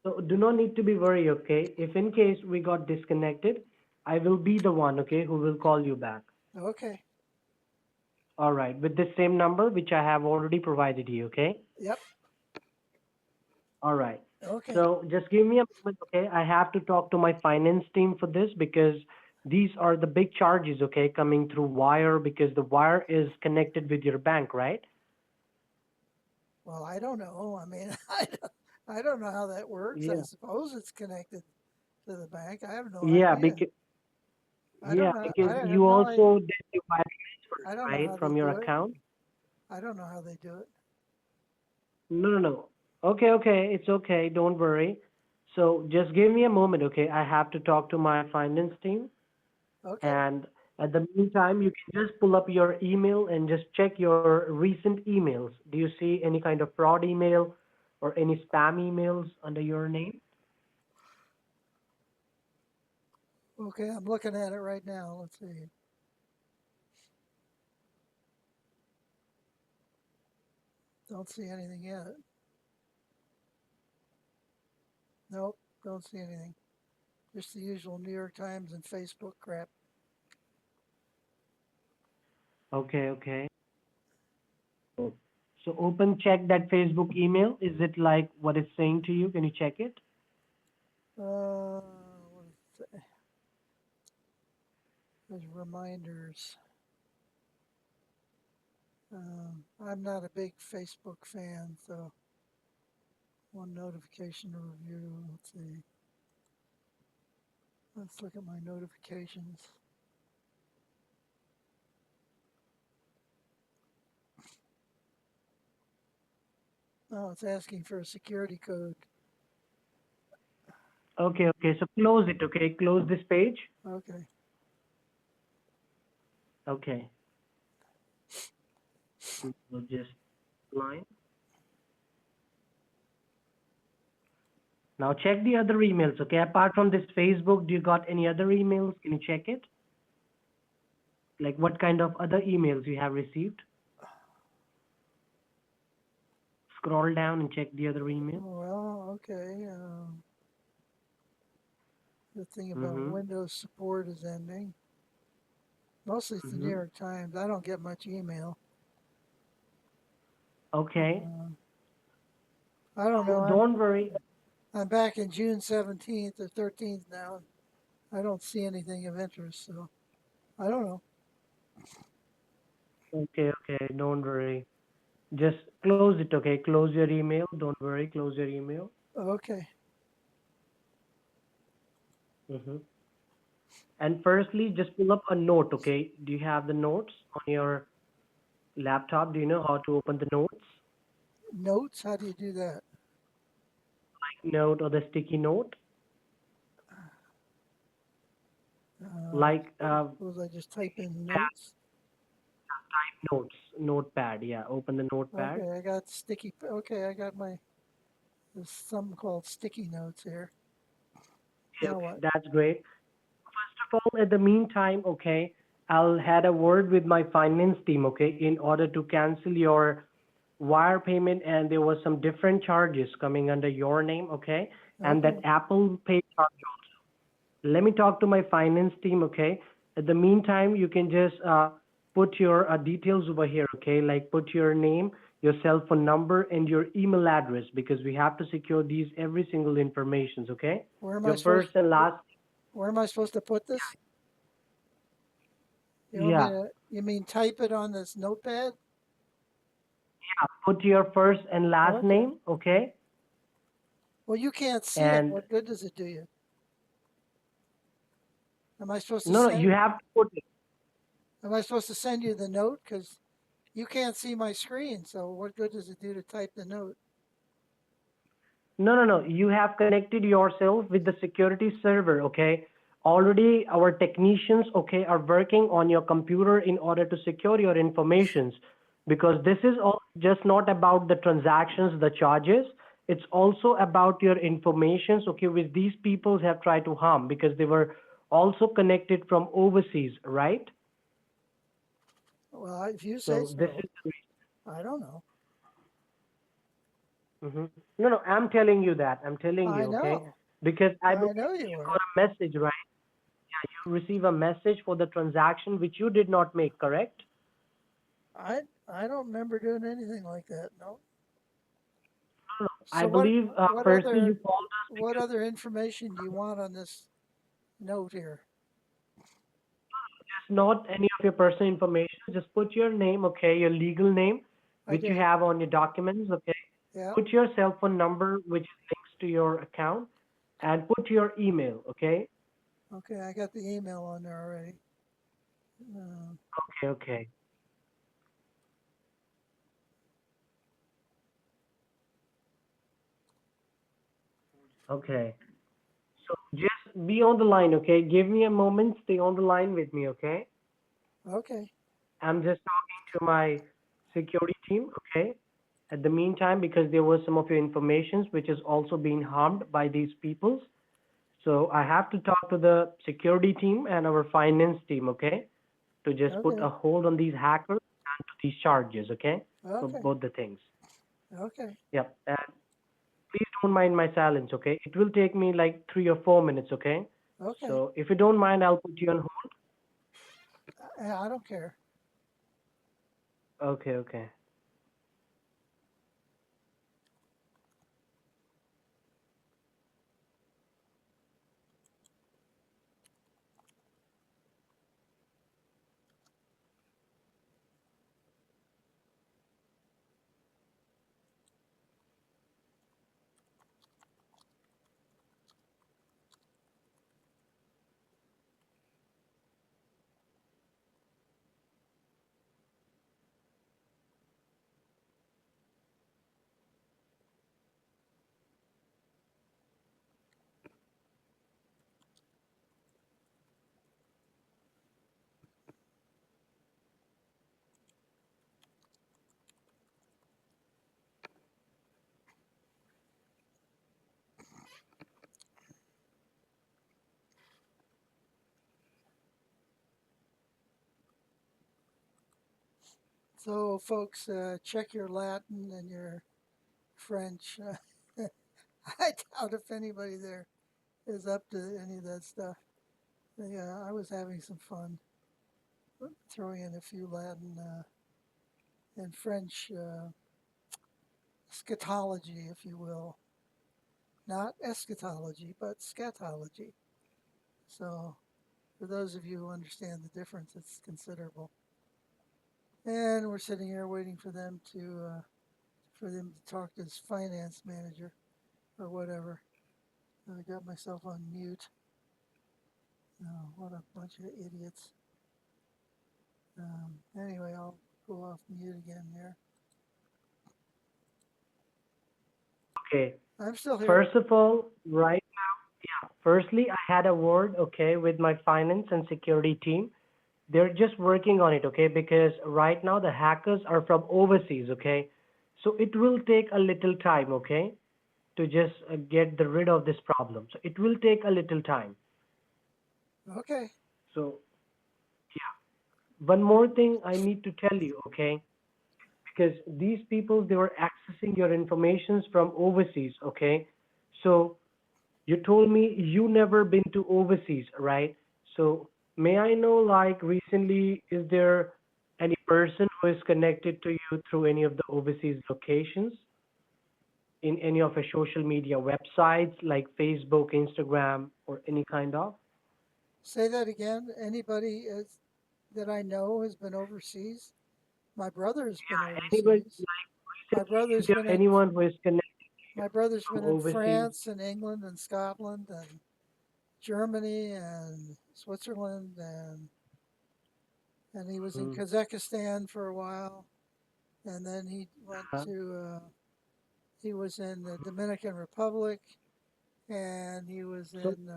So do not need to be worried, okay? If in case we got disconnected, I will be the one, okay, who will call you back. Okay. All right, with the same number which I have already provided you, okay? Yep. All right. Okay. So just give me a moment, okay? I have to talk to my finance team for this because these are the big charges, okay, coming through wire because the wire is connected with your bank, right? Well, I don't know. I mean, I don't know how that works. I Yeah. suppose it's connected to the bank. I have no Yeah, idea. because I don't yeah, know. because I have you no idea. also did your wire transfers, I don't know right, how they from your do it. account? I don't know how they do it. No, no, no. Okay, okay, it's okay. Don't worry. So just give me a moment, okay? I have to talk to my finance team, Okay. and at the meantime, you can just pull up your email and just check your recent emails. Do you see any kind of fraud email or any spam emails under your name? Okay. I'm looking at it right now. Let's see. Don't see anything yet. Nope. Don't see anything. Just the usual New York Times and Facebook crap. Okay, okay. So open check that Facebook email. Is it like what it's saying to you? Can you check it? What is it? There's reminders. I'm not a big Facebook fan, so one notification to review. Let's see. Let's look at my notifications. Oh, it's asking for a security code. Okay, okay. So close it, okay? Close this page. Okay. Okay. We'll just line. Now check the other emails, okay? Apart from this Facebook, do you got any other emails? Can you check it? Like what kind of other emails you have received? Scroll down and check the other email. Well, okay. The thing about Mm-hmm. Windows support is ending. Mostly it's the New Mm-hmm. York Times. I don't get much email. Okay. Uh, I don't know. Don't worry. I'm back in June 17th or 13th now. I don't see anything of interest, so I don't know. Okay, okay. Don't worry. Just close it, okay? Close your email. Don't worry. Close your email. Okay. Mm-hmm. And firstly, just pull up a note, okay? Do you have the notes on your laptop? Do you know how to open the notes? Notes? How do you do that? Note or the sticky note? Like Suppose I just type in notes. notes, notepad. Yeah, open the notepad. Okay, I got sticky. Okay, I got there's something called sticky notes here. Okay, Now okay, what? that's great. First of all, at the meantime, okay, I'll had a word with my finance team, okay, in order to cancel your wire payment, and there was some different charges coming under your name, okay, and that Okay. Apple Pay charge. Let me talk to my finance team, okay? At the meantime, you can just put your details over here, okay? Like put your name, your cell phone number, and your email address because we have to secure these every single informations, okay? Where am I Your supposed? first and last, Where am I supposed to put this? You want me yeah, to? You mean type it on this notepad? put your first and last Okay. name, okay? Well, you can't see it. And What good does it do you? Am I supposed to no, no, send? you have to put it. Am I supposed to send you the note? Because you can't see my screen. So what good does it do to type the note? No, no, no. You have connected yourself with the security server, okay? Already our technicians, okay, are working on your computer in order to secure your informations because this is all just not about the transactions, the charges. It's also about your informations, okay, which these people have tried to harm because they were also connected from overseas, right? Well, if you say So this so. is the I don't know. reason. No, no, I'm telling you that. I'm telling I you, okay? know. Because I I believe know you you were. got a message, right? You receive a message for the transaction which you did not make, correct? I don't remember doing anything like that. No. No, no. I So believe firstly you called us what because other information do you want on this note here? just not any of your personal information. Just put your name, okay, your legal name, I which you did. have on your documents, okay. Yeah. Put your cell phone number, which links to your account, and put your email, okay. Okay, I got the email on there already. Uh, Okay, okay, okay. So just be on the line, okay. Give me a moment. Stay on the line with me, okay. okay. I'm just talking to my security team, okay? At the meantime, because there was some of your information which is also being harmed by these peoples. So I have to talk to the security team and our finance team, okay? To just put Okay. a hold on these hackers and to these charges, okay? For Okay. both the things. Okay. Yep. And please don't mind my silence, okay? It will take me like 3 or 4 minutes, okay? Okay. So if you don't mind, I'll put you on hold. I don't care. Okay, okay. So, folks, check your Latin and your French. I doubt if anybody there is up to any of that stuff. Yeah, I was having some fun throwing in a few Latin and French scatology, if you will. Not eschatology, but scatology. So, for those of you who understand the difference, it's considerable. And we're sitting here waiting for them to talk to his finance manager or whatever. I got myself on mute. Oh, what a bunch of idiots. Anyway, I'll go off mute again here. Okay. I'm still here. First of all, right now, firstly, I had a word, okay, with my finance and security team. They're just working on it, okay, because right now the hackers are from overseas, okay. So it will take a little time, okay, to just get the rid of this problem. So it will take a little time. Okay. So one more thing I need to tell you, okay, because these people they were accessing your informations from overseas, okay. So you told me you never been to overseas, right? So may I know, like recently, is there any person who is connected to you through any of the overseas locations in any of your social media websites like Facebook, Instagram, or any kind of? Say that again. Anybody that I know has been overseas? My brother's been Anybody, overseas. like My recently, is brother's there been in anyone who is connected my brother's been from in overseas? France and England and Scotland and Germany and Switzerland and he was in Mm, Kazakhstan for a while and then uh, he was in the Dominican Republic and he was so in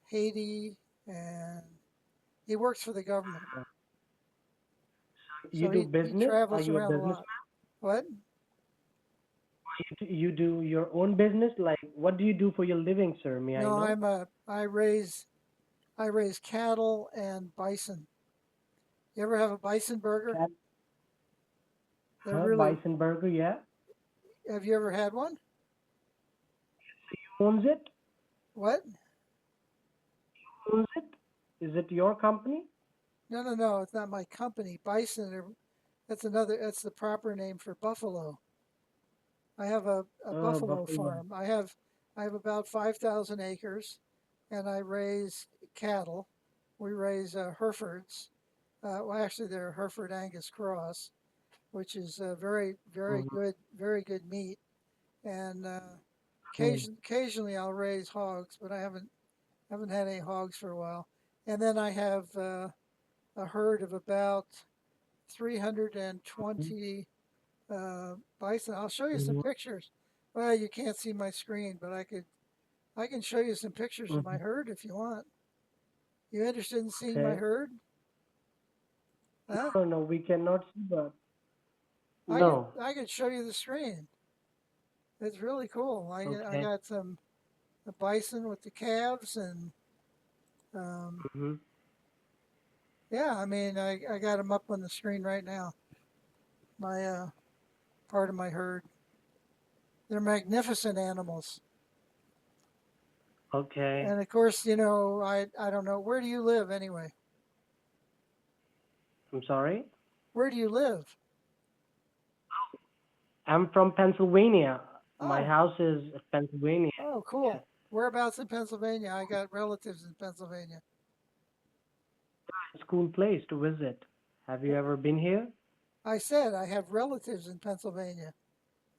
Haiti and he works for the government. uh, you So do he business? Are travels you a around a business? lot. What? You do your own business? Like, what do you do for your living, sir? May I No, know? I raise cattle and bison. You ever have a bison burger? Cat, They're really. bison burger, yeah. Have you ever had one? Who owns it? What? Who owns it? Is it your company? No, no, no. It's not my company. Bison are. That's another. That's the proper name for buffalo. I have a buffalo Buffalo. farm. I have about 5,000 acres, and I raise cattle. We raise Herefords. Well, actually, they're Hereford Angus cross, which is Mm-hmm. very good meat. And Okay. occasionally I'll raise hogs, but I haven't had any hogs for a while. And then I have a herd of about 320 bison. I'll show you some Mm-hmm. pictures. Well, you can't see my screen, but I can show you some pictures of my Mm-hmm. herd if you want. You interested in seeing my Okay. herd? Huh? No, no, no, we cannot see that. No. I can show you the screen. It's really cool. I Okay. got some the bison with the calves and um, Mm-hmm. yeah, I mean I got them up on the screen right now. My part of my herd. They're magnificent animals. Okay. And of course, you know, I don't know. Where do you live anyway? I'm sorry. Where do you live? I'm from Pennsylvania. My Oh, house is Pennsylvania. oh, Yeah. cool. Whereabouts in Pennsylvania? I got relatives in Pennsylvania. It's a cool place to visit. Have you ever been here? I said I have relatives in Pennsylvania,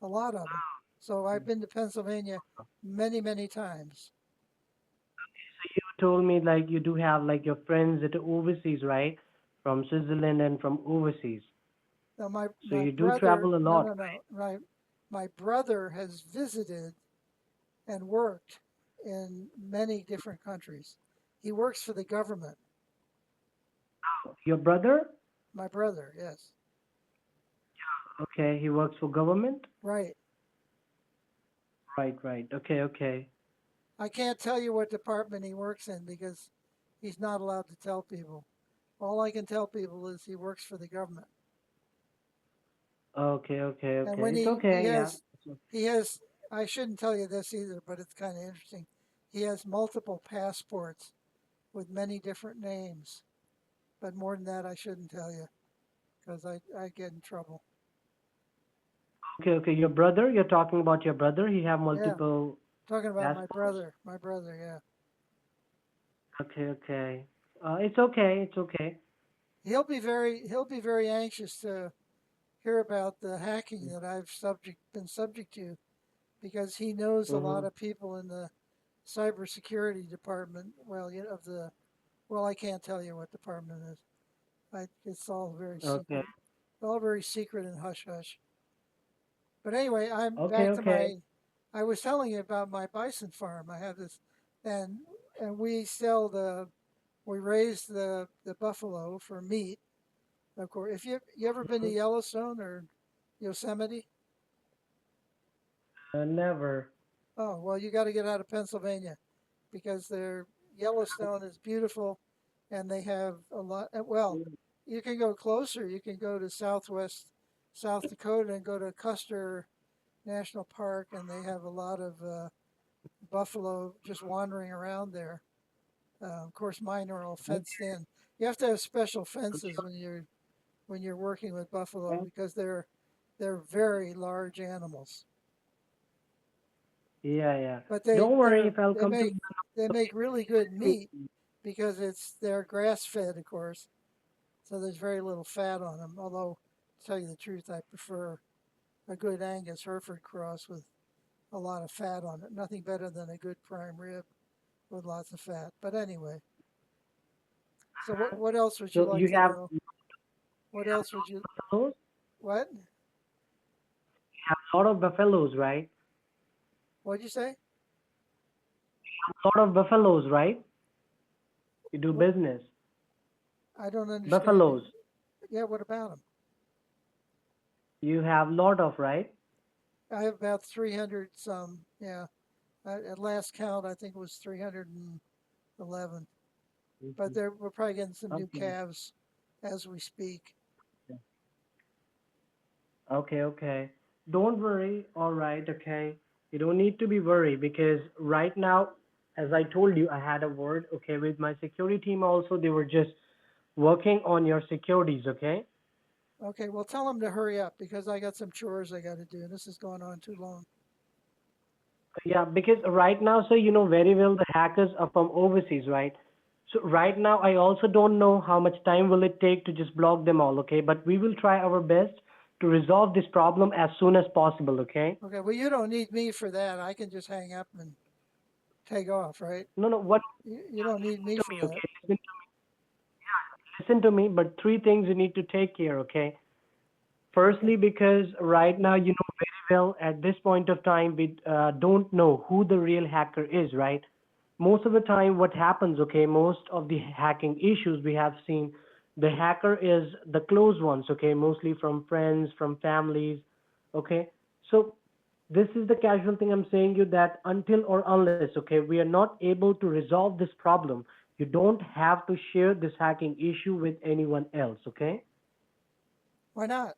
a lot of them. So I've been to Pennsylvania many times. You told me like you do have like your friends that are overseas, right? From Switzerland and from overseas. Now So my you do brother, travel a no, lot. no, no, my brother has visited and worked in many different countries. He works for the government. Your brother? My brother, yes, Okay, he works for government? right. Right, right. Okay, okay. I can't tell you what department he works in because he's not allowed to tell people. All I can tell people is he works for the government. Okay, okay, And okay. when It's he okay. Yeah. has he has I shouldn't tell you this either, but it's kind of interesting. He has multiple passports with many different names. But more than that, I shouldn't tell you because I get in trouble. Okay, okay. Your brother, you're talking about your brother. He have Yeah, multiple talking about my passports. brother. My brother, yeah. Okay, okay. It's okay. It's okay. He'll be very anxious to hear about the hacking that been subject to because he knows a lot Mm-hmm. of people in the cybersecurity department. Well, of the well, I can't tell you what department it is. It's all very Okay. secret. All very secret and hush hush. But anyway, I'm Okay, back to okay. my. I was telling you about my bison farm. I have this, and and we sell we raise the buffalo for meat. Of course, if you ever been to Mhm. Yellowstone or Yosemite, Never. oh well, you got to get out of Pennsylvania because their Yellowstone is beautiful, and they have a lot. Well, you can go closer. You can go to Southwest South Dakota and go to Custer National Park, and they have a lot of buffalo just wandering around there. Of course, mine are all fenced in. You have to have special fences when you're working with buffalo Okay. because they're very large animals. Yeah, yeah. But Don't worry if I'll they come to. make really good meat because they're grass fed, of course. So there's very little fat on them. Although, to tell you the truth, I prefer a good Angus Hereford cross with a lot of fat on it. Nothing better than a good prime rib with lots of fat. But anyway, so what else would you So like you to have know? What else would you buffaloes? what? You have a lot of buffaloes, right? What'd you say? A lot of buffaloes, right? You do What? business. I don't understand you. Buffaloes. Yeah, what about them? You have lot of, right? I have about 300 some. Yeah, at last count, I think it was 311. But Mhm. we're probably getting some new Okay. calves as we speak. Okay, okay. Don't worry. All right, okay. You don't need to be worried because right now, as I told you, I had a word, okay, with my security team also. They were just working on your securities, okay? Okay, well, tell them to hurry up because I got some chores I got to do. This is going on too long. Yeah, because right now, so you know very well the hackers are from overseas, right? So right now, I also don't know how much time will it take to just block them all, okay? But we will try our best to resolve this problem as soon as possible, okay? Okay, well, you don't need me for that. I can just hang up and take off, right? No, no, what? You don't need me To for me, that. okay? Listen to me, but three things you need to take care, okay? Okay. Firstly, because right now you know very well at this point of time we don't know who the real hacker is, right? Most of the time, what happens, okay, most of the hacking issues we have seen, the hacker is the close ones, okay, mostly from friends, from families, okay? So this is the casual thing I'm saying you that until or unless, okay, we are not able to resolve this problem, you don't have to share this hacking issue with anyone else, okay? Why not?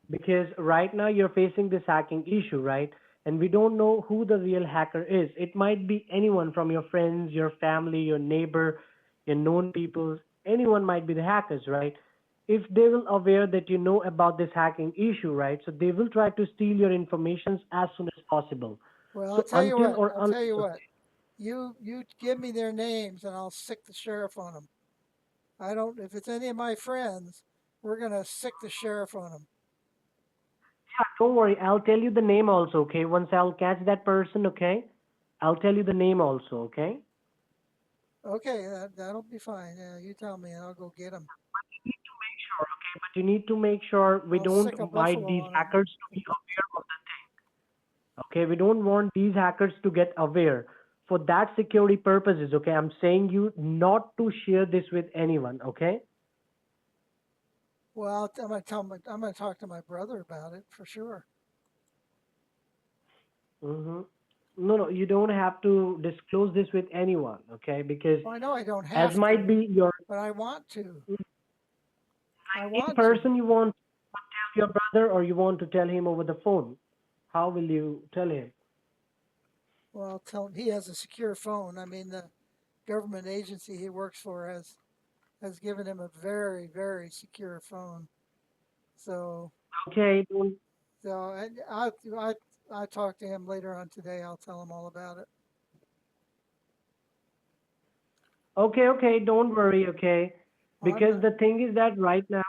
Because right now you're facing this hacking issue, right? And we don't know who the real hacker is. It might be anyone from your friends, your family, your neighbor, your known people. Anyone might be the hackers, right? If they will aware that you know about this hacking issue, right? So they will try to steal your information as soon as possible. Well, I'll So tell you until what. or I'll tell unless, you what. okay, You give me their names and I'll sick the sheriff on them. I don't. If it's any of my friends, we're gonna sick the sheriff on them. yeah, don't worry. I'll tell you the name also, okay? Once I'll catch that person, okay? I'll tell you the name also, okay? Okay, that'll be fine. Yeah, you tell me and I'll go get them. Sure, okay, but you need to make sure we I'll sick a don't mind buffalo these on them. hackers to be aware of the thing. Okay, we don't want these hackers to get aware. For that security purposes, okay, I'm saying you not to share this with anyone, okay? Well, I'm gonna I'm gonna talk to my brother about it for sure. Mm-hmm. No, no, you don't have to disclose this with anyone, okay? Because Well, I know I don't as have might to, be your but I want to. I in want to. person you want, your brother, or you want to tell him over the phone? How will you tell him? Well, tell him he has a secure phone. I mean, the government agency he works for has given him a very, very secure phone. So, Okay, don't. so I talk to him later on today. I'll tell him all about it. Okay, okay, don't worry, okay? I'm Because not. the thing is that right now,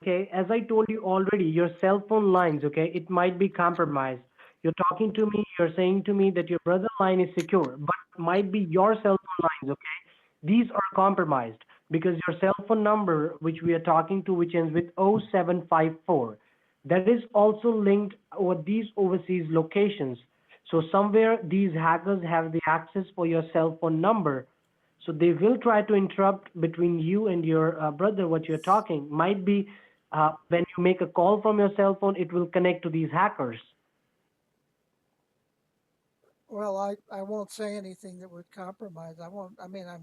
okay, as I told you already, your cell phone lines, okay, it might be compromised. You're talking to me, you're saying to me that your brother line is secure, but might be your cell phone lines, okay? These are compromised because your cell phone number, which we are talking to, which ends with 0754, that is also linked with these overseas locations. So somewhere these hackers have the access for your cell phone number, so they will try to interrupt between you and your brother what you're talking. Might be when you make a call from your cell phone, it will connect to these hackers. Well, I won't say anything that would compromise. I won't. I mean, I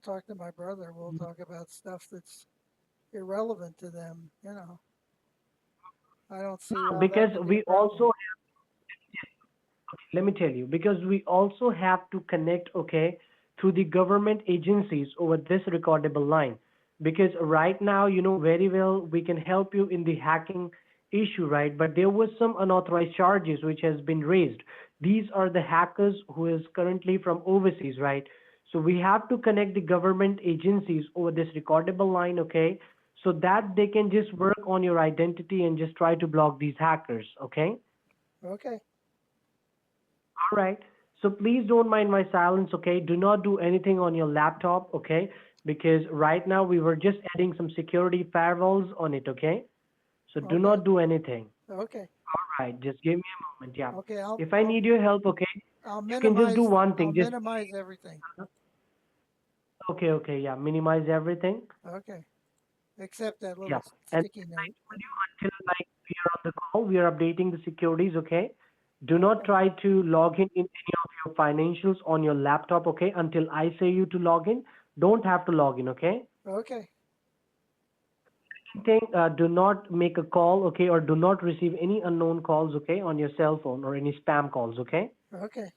talk to my brother. We'll talk about stuff that's irrelevant to them. I don't see how that Because would be a we problem. also, let me tell you, because we also have to connect, okay, through the government agencies over this recordable line. Because right now, you know very well, we can help you in the hacking issue, right? But there was some unauthorized charges which has been raised. These are the hackers who is currently from overseas, right? So we have to connect the government agencies over this recordable line, okay? So that they can just work on your identity and just try to block these hackers, okay? Okay. All right. So please don't mind my silence, okay? Do not do anything on your laptop, okay? Because right now we were just adding some security firewalls on it, okay? So do Okay. not do anything. Okay. All right, just give me a moment, yeah. Okay. If I need your help, okay, you can just do one I'll thing. Just minimize everything. okay, okay, yeah. Minimize everything. Okay. Except that Yeah. little And sticky I note. told you until like we are on the call, we are updating the securities, okay? Do not Okay. try to log in any of your financials on your laptop, okay? Until I say you to log in, don't have to log in, okay? Okay. Thing, do not make a call, okay, or do not receive any unknown calls, okay, on your cell phone or any spam calls, okay? Okay.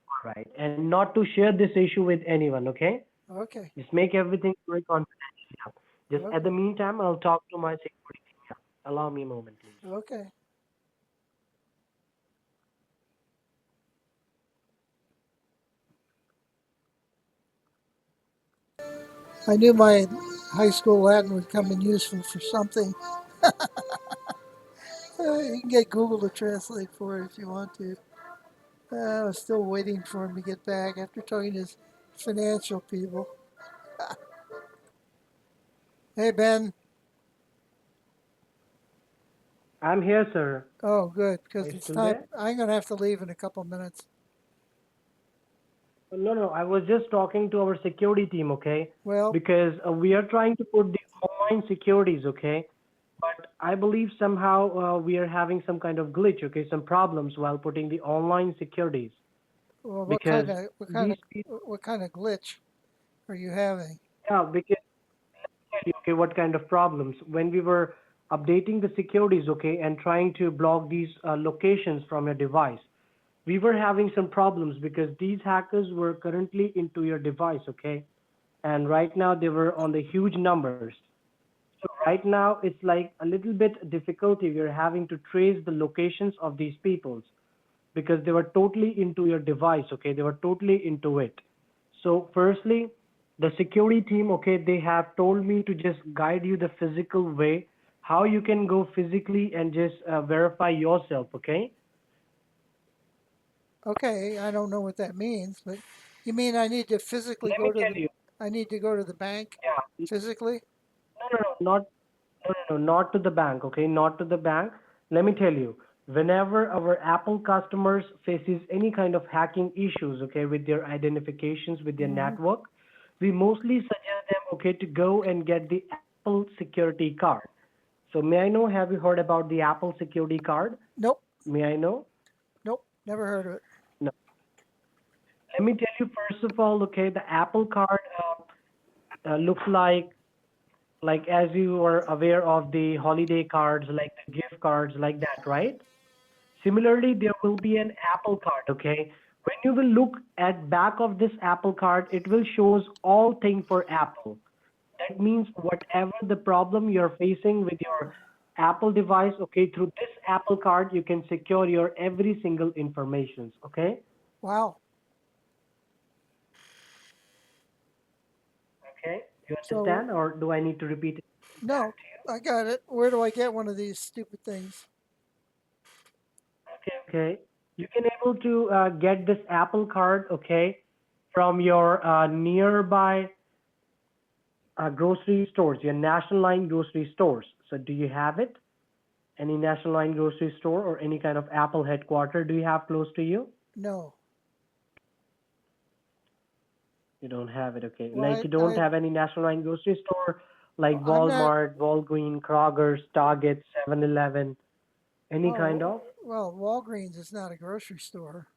All right. And not to share this issue with anyone, okay? Okay. Just make everything very confidential. Yeah. Just at the Okay. meantime, I'll talk to my security team. Yeah. Allow me a moment, please. Okay. I knew my high school Latin would come in useful for something. You can get Google to translate for it if you want to. I was still waiting for him to get back after talking to his financial people. Hey, Ben. I'm here, sir. Oh, good, Are because you it's still time. there? I'm going to have to leave in a couple minutes. No, no, I was just talking to our security team, okay? Well, Because we are trying to put the online securities, okay? But I believe somehow we are having some kind of glitch, okay? Some problems while putting the online securities. well, Because these people, what kind of glitch are you having? yeah, because okay, what kind of problems? When we were updating the securities, okay, and trying to block these locations from your device, we were having some problems because these hackers were currently into your device, okay? And right now they were on the huge numbers. So right now it's like a little bit difficulty we're having to trace the locations of these peoples because they were totally into your device, okay? They were totally into it. So firstly, the security team, okay, they have told me to just guide you the physical way, how you can go physically and just verify yourself, okay? Okay, I don't know what that means, but you mean I need to physically Let me go to tell the you. I need to go to the bank Yeah. physically? No, no, no, not no, no, no, not to the bank, okay? Not to the bank. Let me tell you, whenever our Apple customers faces any kind of hacking issues, okay, with their identifications with their Hmm. network, we mostly suggest them, okay, to go and get the Apple security card. So may I know, have you heard about the Apple security card? Nope. May I know? Nope. Never heard of it. No. Let me tell you first of all, okay, the Apple card looks like like as you are aware of the holiday cards, like the gift cards, like that, right? Similarly, there will be an Apple card, okay? When you will look at back of this Apple card, it will shows all thing for Apple. That means whatever the problem you're facing with your Apple device, okay, through this Apple card, you can secure your every single information, okay? Wow. Okay, you So, understand, or do I need to repeat it no, I got it. Where do I get one of these stupid things? back? Okay, you can able to get this Apple card, okay, from your nearby grocery stores, your national line grocery stores. So do you have it? Any national line grocery store or any kind of Apple headquarter do you have close to you? No. You don't have it, okay. Like Well, you don't have any national line grocery store like I'm not. Walmart, Walgreens, Kroger's, Target, 7-Eleven, any kind Oh, of? well, Walgreens is not a grocery store.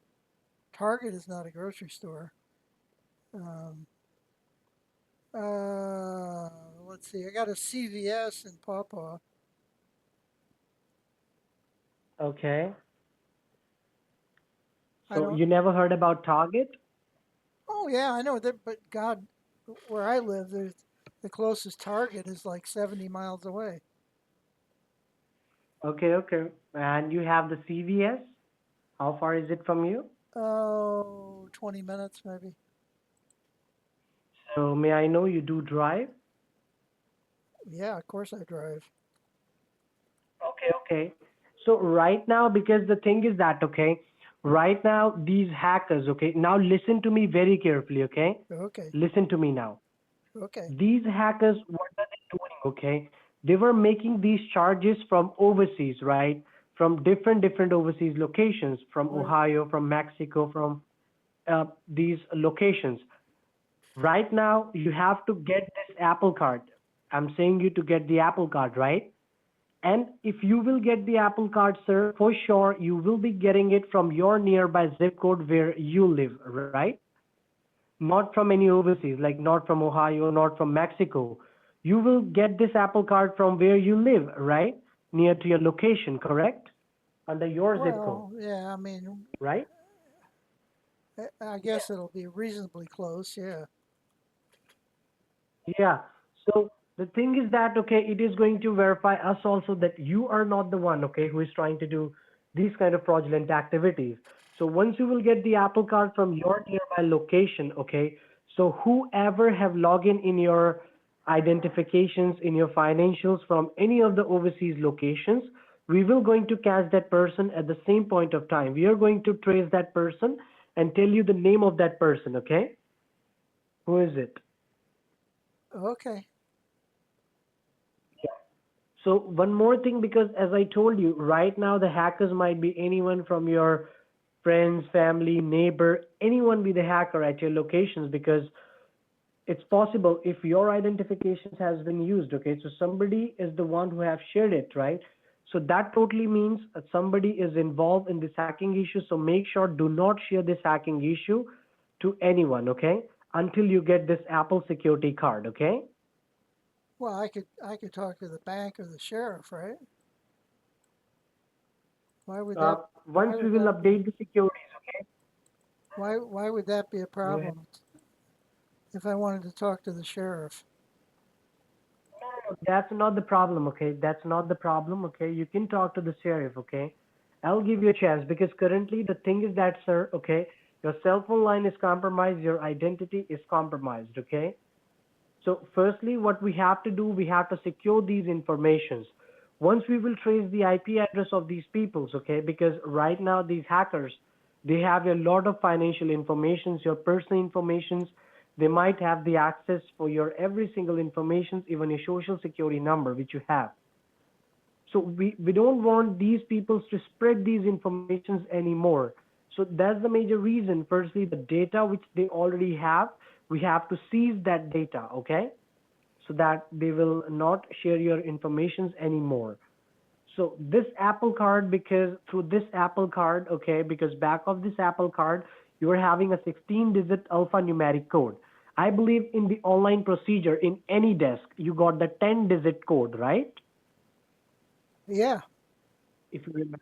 Target is not a grocery store. Um, uh, let's see. I got a CVS in Pawpaw. Okay. I So don't. you never heard about Target? Oh yeah, I know that. But God, where I live, there's the closest Target is like 70 miles away. Okay, okay. And you have the CVS? How far is it from you? Oh, 20 minutes maybe. So may I know you do drive? Yeah, of course I drive. Okay, okay. So right now, because the thing is that, okay, right now these hackers, okay, now listen to me very carefully, okay? Okay, Listen to me now. okay, These hackers, what are they doing, okay? They were making these charges from overseas, right? From different overseas locations, from right. Ohio, from Mexico, from these locations. Right now, you have to get this Apple card. I'm saying you to get the Apple card, right? And if you will get the Apple card, sir, for sure you will be getting it from your nearby zip code where you live, right? Not from any overseas, like not from Ohio, not from Mexico. You will get this Apple card from where you live, right? Near to your location, correct? Under your zip code, Well, yeah, I mean, right? I guess it'll be reasonably close. Yeah. Yeah. So the thing is that, okay, it is going to verify us also that you are not the one, okay, who is trying to do these kind of fraudulent activities. So once you will get the Apple card from your nearby location, okay, so whoever have login in your identifications, in your financials from any of the overseas locations, we will going to catch that person at the same point of time. We are going to trace that person and tell you the name of that person, okay? Who is it? Okay. So one more thing, because as I told you, right now the hackers might be anyone from your friends, family, neighbor, anyone be the hacker at your locations, because it's possible if your identifications has been used, okay, so somebody is the one who have shared it, right? So that totally means that somebody is involved in this hacking issue. So make sure do not share this hacking issue to anyone, okay, until you get this Apple security card, okay? Well, I could talk to the bank or the sheriff, right? Why would that Once why we would will that be update the securities, okay? why would that be a Go ahead. problem if I wanted to talk to the sheriff? No, that's not the problem, okay? That's not the problem, okay? You can talk to the sheriff, okay? I'll give you a chance, because currently the thing is that, sir, okay, your cell phone line is compromised, your identity is compromised, okay? So firstly, what we have to do, we have to secure these informations. Once we will trace the IP address of these peoples, okay, because right now these hackers, they have a lot of financial informations, your personal informations. They might have the access for your every single information, even your social security number, which you have. So we don't want these peoples to spread these informations anymore. So that's the major reason. Firstly, the data which they already have, we have to seize that data, okay? So that they will not share your informations anymore. So this Apple card, because through this Apple card, okay, because back of this Apple card, you are having a 16-digit alphanumeric code. I believe in the online procedure in any desk, you got the 10-digit code, right? Yeah, If you remember,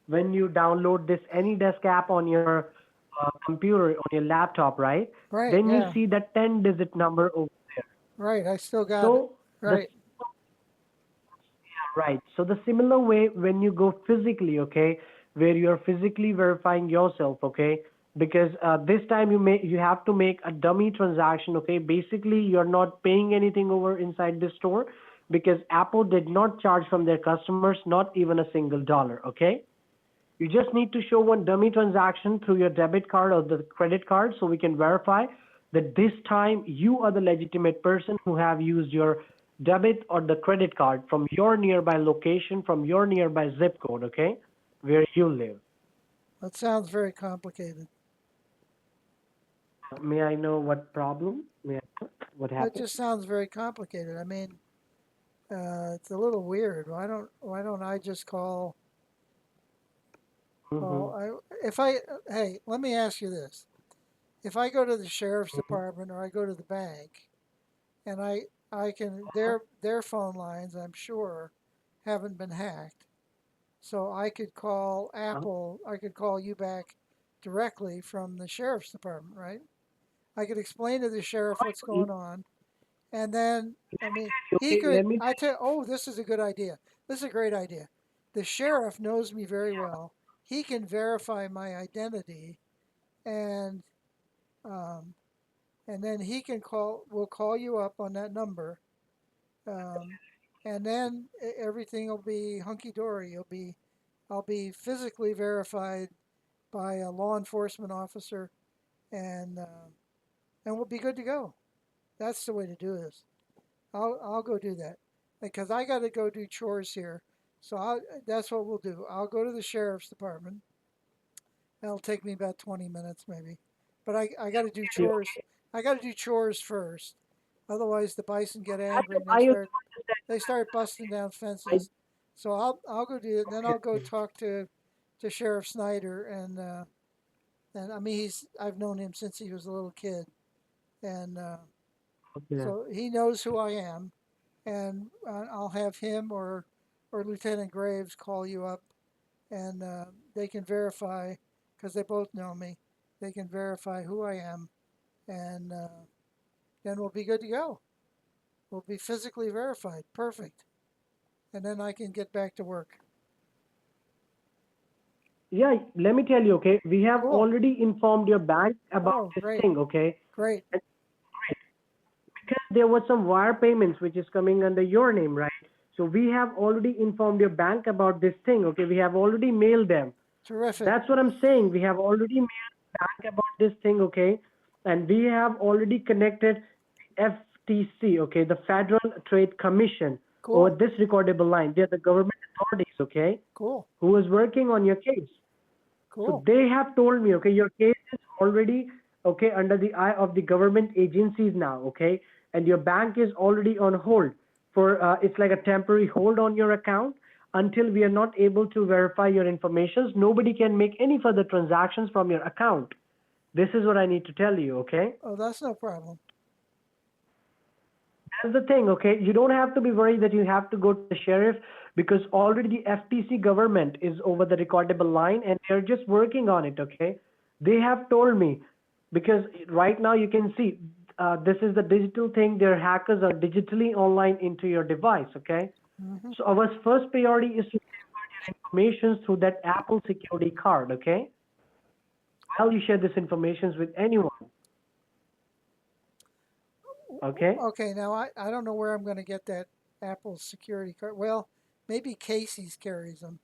when you download this AnyDesk app on your computer, on your laptop, right? right, Then you yeah, see that 10-digit number over there. right. I still got it. So the Right. right. So the similar way when you go physically, okay, where you're physically verifying yourself, okay, because this time you have to make a dummy transaction, okay. Basically, you're not paying anything over inside the store because Apple did not charge from their customers, not even a single dollar, okay. You just need to show one dummy transaction through your debit card or the credit card so we can verify that this time you are the legitimate person who have used your debit or the credit card from your nearby location, from your nearby zip code, okay, where you live. That sounds very complicated. May I know what problem? May I know what That happened? just sounds very complicated. I mean, it's a little weird. Why don't I just Mm-hmm. if I hey, let me ask you this. If I go to the sheriff's Mm-hmm. department or I go to the bank and I can their phone lines, I'm sure, haven't been hacked. So I could call Uh-huh. Apple, I could call you back directly from the sheriff's department, right? I could explain to the sheriff what's Let going on. And then, I mean, me he okay, could, let me I tell, oh, this is a good idea. This is a great idea. The sheriff knows me very well. He can verify my identity, and um, and then he can call. We'll call you up on that number, um, and then everything will be hunky dory. I'll be physically verified by a law enforcement officer, and we'll be good to go. That's the way to do this. I'll go do that because I got to go do chores here. So that's what we'll do. I'll go to the sheriff's department. That'll take me about 20 minutes maybe, but I got to do tell you, chores. I got to do chores first. Otherwise, the bison get angry and I also they start busting down understand. fences. So I'll go do it. And then Okay, I'll go talk to Sheriff Snyder and I mean I've known him since he was a little kid and okay. so he knows who I am and I'll have him or Lieutenant Graves call you up, and they can verify because they both know me. They can verify who I am, and then we'll be good to go. We'll be physically verified. Perfect, and then I can get back to work. Yeah, let me tell you, okay, we have Cool. already informed your bank about Oh, this great, thing, okay? great. And because there was some wire payments which is coming under your name, right? So we have already informed your bank about this thing, okay? We have already mailed them. Terrific. That's what I'm saying. We have already mailed back about this thing, okay? And we have already connected FTC, okay, the Federal Trade Commission, over Cool. this recordable line. They're the government authorities, okay, Cool. who is working on your case. So Cool. they have told me, okay, your case is already okay under the eye of the government agencies now, okay, and your bank is already on hold for it's like a temporary hold on your account until we are not able to verify your information. Nobody can make any further transactions from your account. This is what I need to tell you, okay? Oh, that's no problem. That's the thing, okay? You don't have to be worried that you have to go to the sheriff because already the FTC government is over the recordable line and they're just working on it, okay? They have told me because right now you can see this is the digital thing. Their hackers are digitally online into your device, okay? Hmm. So our first priority is to safeguard your information through that Apple security card, okay? While you share this information with anyone, okay? Okay, now I don't know where I'm going to get that Apple security card. Well, maybe Casey's carries them.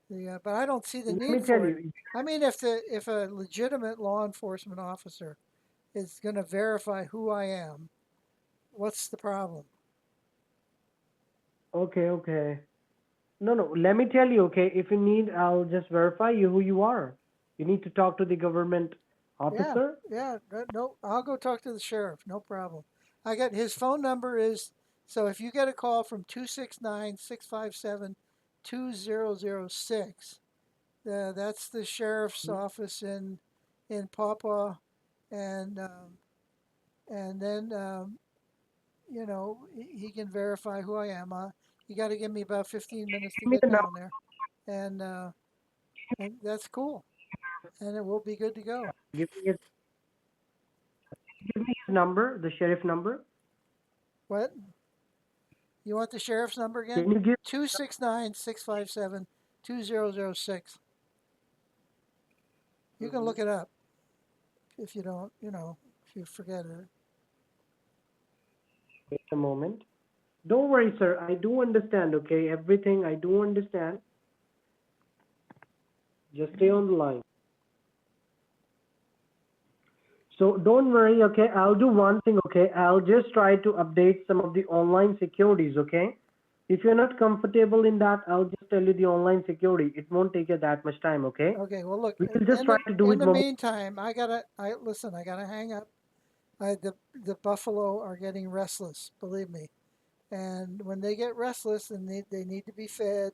But I don't see the Let me need tell for it. you, I mean, if a legitimate law enforcement officer is going to verify who I am, what's the problem? okay, okay. No, no. Let me tell you, okay, if you need, I'll just verify you who you are. You need to talk to the government Yeah, officer. yeah. No, I'll go talk to the sheriff. No problem. I got his phone number is so if you get a call from 269-657-2006, that's the sheriff's office in Papua, and and then he can verify who I am. You got to give me about 15 minutes to Give me get the number. down there, and that's cool, and it will be good to go. Give me his number, the sheriff number. What? You want the sheriff's number again? Can you give? 269-657-2006. You can Mhm. look it up if you don't, if you forget it. Wait a moment. Don't worry, sir. I do understand. Okay, everything I do understand. Just stay on the line. So don't worry, okay? I'll do one thing, okay? I'll just try to update some of the online securities, okay? If you're not comfortable in that, I'll just tell you the online security. It won't take you that much time, okay? Okay, well look, We will just try to do in it the moment. meantime, I listen, I gotta hang up. The buffalo are getting restless, believe me. And when they get restless and they need to be fed,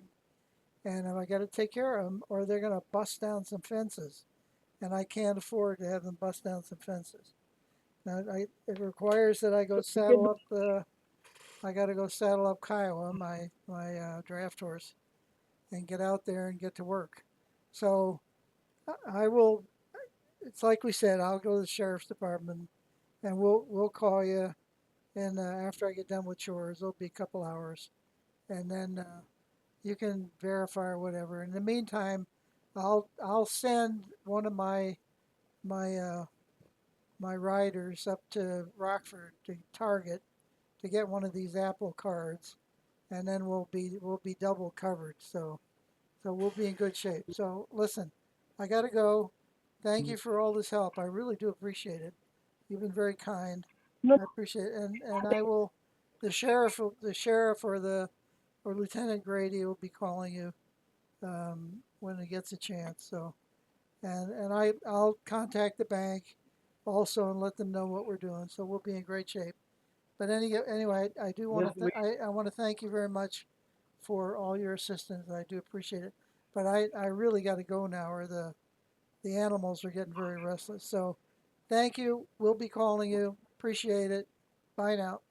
and I got to take care of them, or they're going to bust down some fences, and I can't afford to have them bust down some fences. Now, it requires that I go So we can saddle up the. I got to go saddle up Kiowa, my draft horse, and get out there and get to work. So I will. It's like we said. I'll go to the sheriff's department, and we'll call you. And after I get done with chores, it'll be a couple hours, and then you can verify or whatever. In the meantime, I'll send one of my my riders up to Rockford to Target to get one of these Apple cards, and then we'll be double covered. So we'll be in good shape. So listen, I gotta go. Thank you for all this help. I really do appreciate it. You've been very kind. no, I appreciate it. And I will. The sheriff or Lieutenant Grady will be calling you when he gets a chance. So, and I'll contact the bank also and let them know what we're doing. So we'll be in great shape. But anyway, I do want just to wait. I want to thank you very much for all your assistance. I do appreciate it. But I really got to go now, or the animals are getting very restless. So, thank you. We'll be calling you. Appreciate it. Bye now.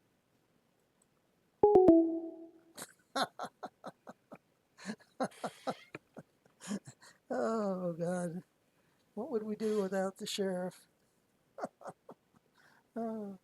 Oh God, what would we do without the sheriff? Oh.